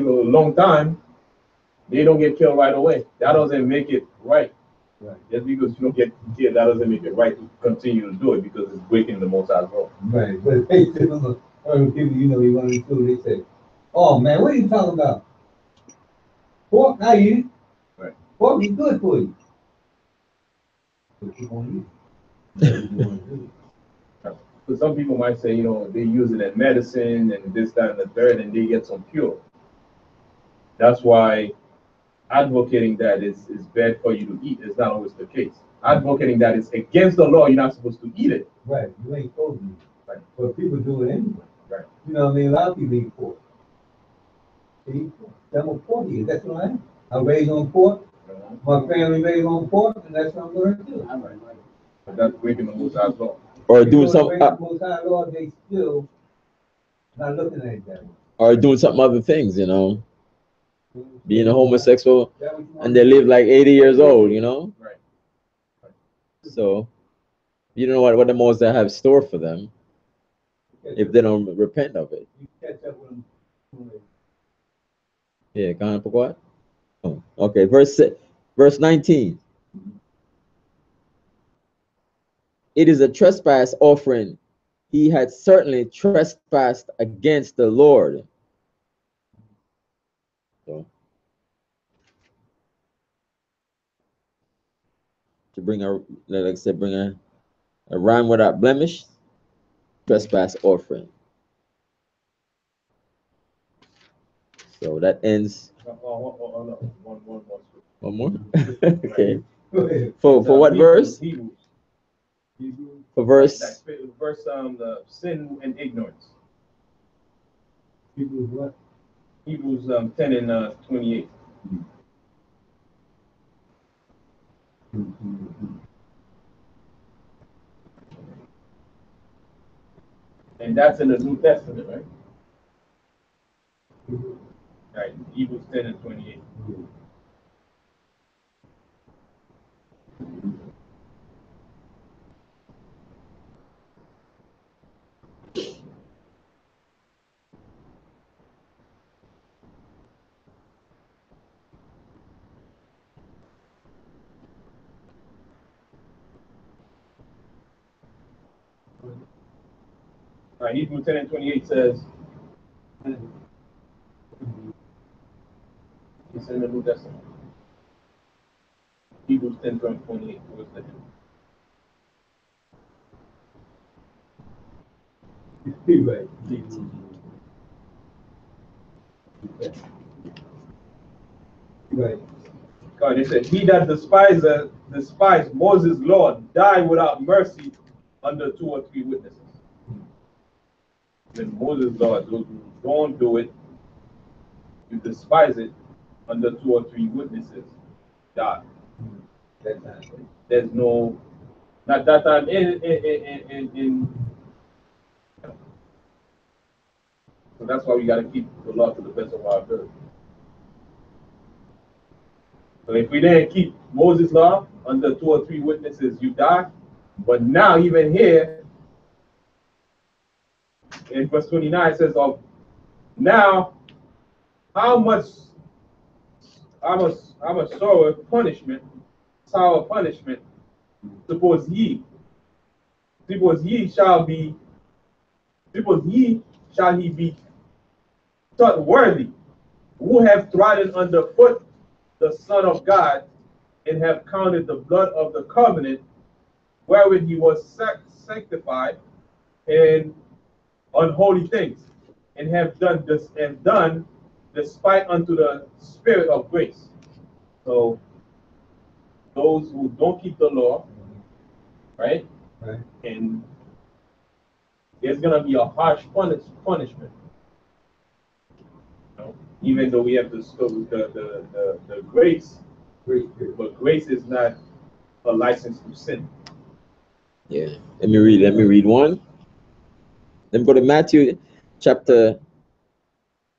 long time. They don't get killed right away. That doesn't make it right. Right. Just because you don't get killed, that doesn't make it right to continue to do it because it's breaking the Most High's law. Right. But they people, you want to do, they say, "Oh man, what are you talking about? Pork, I eat it. Right. Pork is good for you." But you won't eat it. So some people might say, they use it in medicine and this, that, and the third, and they get some cure. That's why advocating that is bad for you to eat is not always the case. Advocating that is against the law, you're not supposed to eat it. Right, you ain't supposed to eat it. Right. But people do it anyway. Right. A lot of people eat pork. They eat pork. I'm a pork eater, that's what I am. I'm raised on pork. My family raised on pork, and that's what I'm going to do. Right. But that's breaking the Most High's law. Or doing something. The Most High law, they still not looking at it that way. Or doing some other things, being a homosexual, and they live like 80 years old, Right. So you don't know what the Most High have stored for them if they don't repent of it. You catch up with them. Yeah, gone for what? Oh, okay, verse 19. It is a trespass offering. He had certainly trespassed against the Lord. So, to bring a ram without blemish, trespass offering. So that ends. One more. Okay. For what verse? For verse first the sin and ignorance. Hebrews what? Hebrews 10 and 28. And that's in the New Testament, right? Right, Hebrews 10 and 28. All right, Hebrews 10 and 28 says, it's in the New Testament. Hebrews 10 and 28. What's that? Right. Right. God, it said, he that despised Moses' law died without mercy under 2 or 3 witnesses. Then Moses' law, those who don't do it, you despise it under 2 or 3 witnesses, die. There's no, not that time in so that's why we got to keep the law to the best of our ability. So if we didn't keep Moses' law under 2 or 3 witnesses, you die. But now, even here, in verse 29, it says, "Of now, how much sour punishment, suppose ye shall he be thought worthy, who have trodden underfoot the Son of God, and have counted the blood of the covenant wherewith he was sanctified and unholy things, and have done this and done despite unto the Spirit of grace." So those who don't keep the law, right? Right. And there's gonna be a harsh punishment. You know, even though we have the grace, but grace is not a license to sin. Yeah. Let me read one. Let me go to Matthew chapter.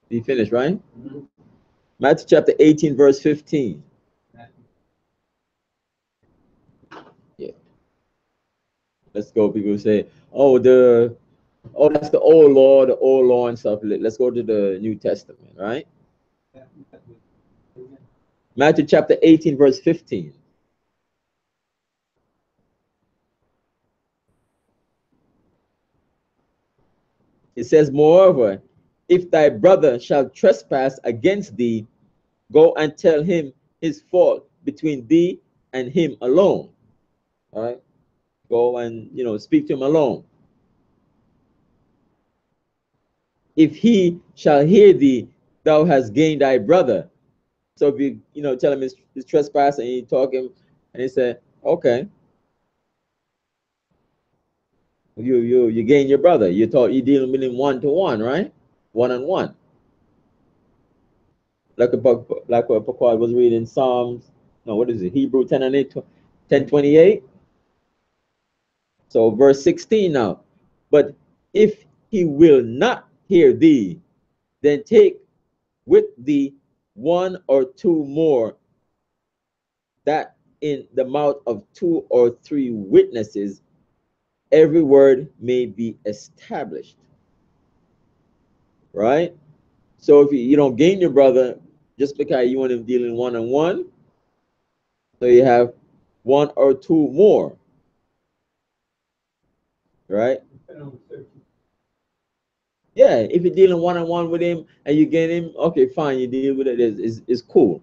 You finished, right? Mm-hmm. Matthew chapter 18, verse 15. Yeah. Let's go. People say, oh, that's the old law and stuff. Let's go to the New Testament, right? Matthew chapter 18, verse 15. It says, moreover, if thy brother shall trespass against thee, go and tell him his fault between thee and him alone. All right? Go and, speak to him alone. If he shall hear thee, thou hast gained thy brother. So if you, tell him his trespass and you talk him, and he said, okay, you gain your brother. You dealing with him 1-to-1, right? 1-on-1. Like what Pacard was reading Psalms. No, what is it? Hebrew 10 and 8, 10:28. So verse 16 now. But if he will not hear thee, then take with thee 1 or 2 more, that in the mouth of 2 or 3 witnesses every word may be established. Right? So if you don't gain your brother just because you want him dealing 1-on-1, so you have 1 or 2 more. Right? Yeah, if you're dealing 1-on-1 with him and you get him, okay, fine, you deal with it. It's cool.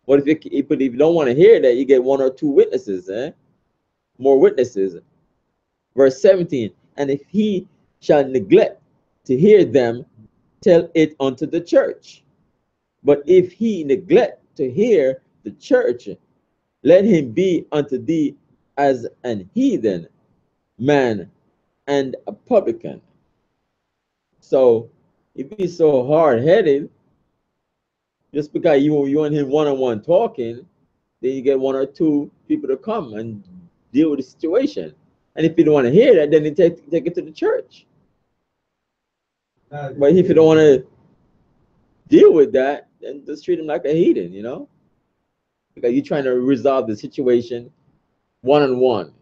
But if you don't want to hear that, you get 1 or 2 witnesses, more witnesses. Verse 17, and if he shall neglect to hear them, tell it unto the church. But if he neglect to hear the church, let him be unto thee as an heathen man and a publican. So if he's so hard-headed, just because you and him one-on-one talking, then you get one or two people to come and deal with the situation. And if you don't want to hear that, then you take it to the church. But if you don't want to deal with that, then just treat him like a heathen, you know? Because you're trying to resolve the situation one-on-one.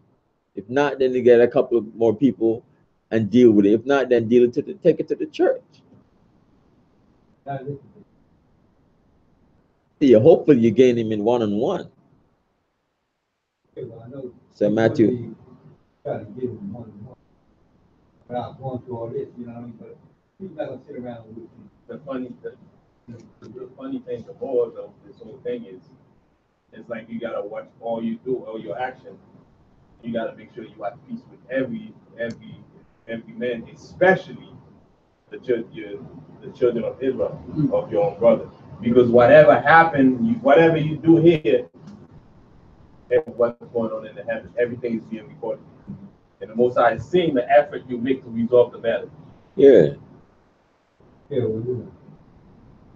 If not, then you get a couple of more people and deal with it. If not, then take it to the church. Yeah, hopefully you gain him in one-on-one. So Matthew. Try to get him one-on-one without going through all this, you know what I mean? But he's not gonna sit around with you. The funny thing, the more of this whole thing is, it's like you gotta watch all you do, all your actions. You gotta make sure you at peace with every man, especially the children of Israel, of your own brother. Because whatever happened, whatever you do here, what's going on in the heavens, everything is being recorded. And the Most High is seeing the effort you make to resolve the matter. Yeah. Yeah, well,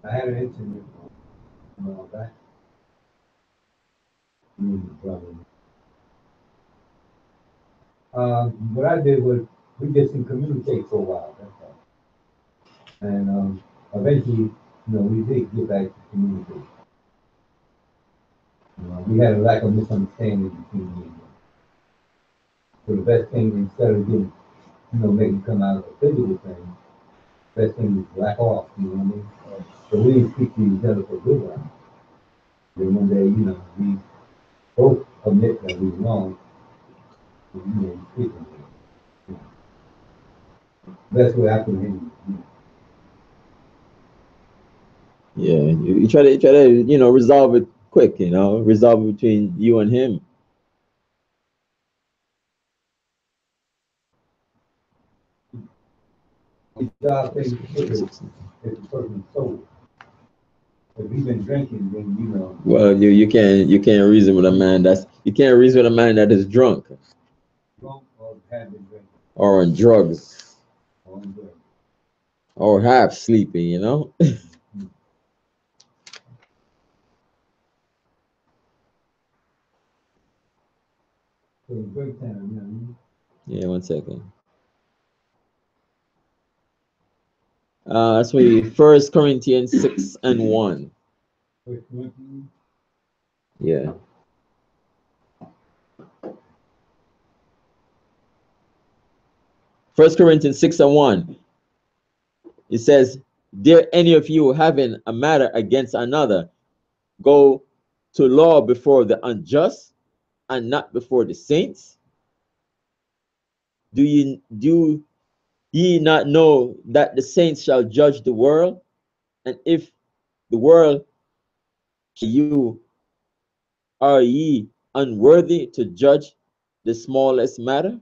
I had an incident back. What I did was we just didn't communicate for a while. That's all. And eventually, we did get back to communicate. We had a lack of misunderstanding between me. So the best thing, instead of getting, making come out of a physical thing, best thing is back off, you know what I mean? So we didn't speak to each other for a good while. Then one day, we both admit that we were wrong. We speak to each other. Best way I can handle it. Yeah, you try to resolve it quick, resolve it between you and him. Job thing is the person's soul. If you've been drinking, then Well, you can't reason with a man that is drunk. Drunk or have been drinking. Or on drugs. Or half sleeping, Break time, Yeah, 1 second. That's really 1 Corinthians 6:1. Yeah. 1 Corinthians 6:1. It says, "Dare any of you having a matter against another go to law before the unjust and not before the saints? Do ye not know that the saints shall judge the world? And if the world, you are ye unworthy to judge the smallest matter?"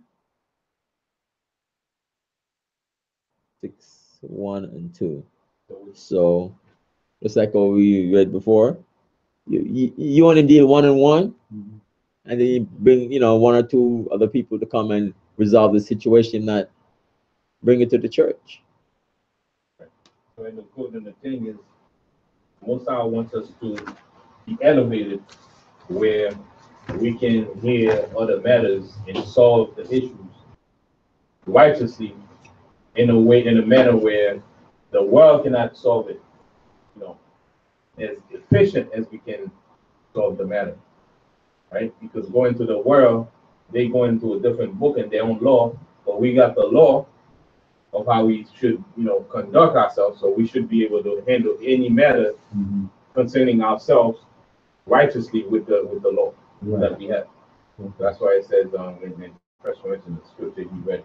6:1 and 2. So just like what we read before, you want to deal one-on-one, and then you bring one or two other people to come and resolve the situation, not bring it to the church. So in the thing is, Most High wants us to be elevated where we can hear other matters and solve the issues righteously in a manner where the world cannot solve it, as efficient as we can solve the matter, right? Because going to the world, they go into a different book and their own law, but we got the law of how we should, conduct ourselves. So we should be able to handle any matter concerning ourselves righteously with the law that we have. That's why it says in First Corinthians, the scripture you read,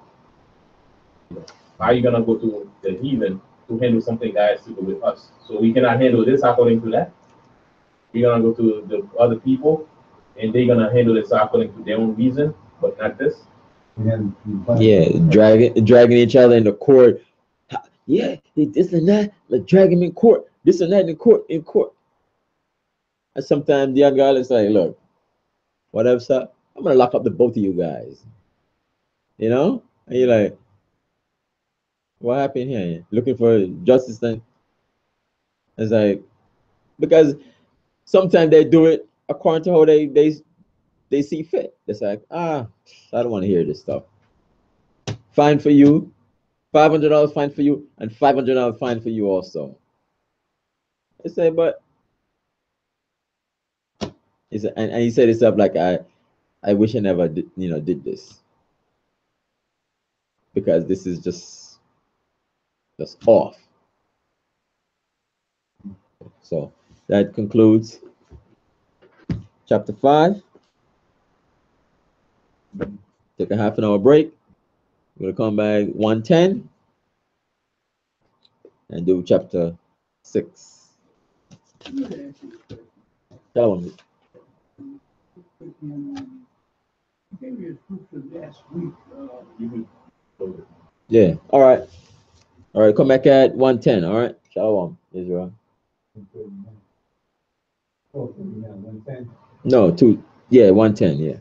how are you gonna go to the heathen to handle something that has to do with us? So we cannot handle this according to that. We're gonna go to the other people, and they're gonna handle this according to their own reason, but not this. Yeah, dragging each other in the court. Yeah, this and that. Let's drag him in court. This and that in court. And sometimes the young guy is like, "Look, whatever, sir. I'm gonna lock up the both of you guys." And you're like, what happened here? Looking for justice then? It's like, because sometimes they do it according to how they see fit. It's like, I don't want to hear this stuff. Fine for you, $500 fine for you, and $500 fine for you also. I say, but and he said himself like, I wish I never did this, because this is just off. So that concludes chapter 5. Take a half an hour break. We're gonna come back 110 and do chapter 6. Tell me. Yeah. All right. Come back at 110. All right. Shalom, Israel. No, 2. Yeah, 110. Yeah.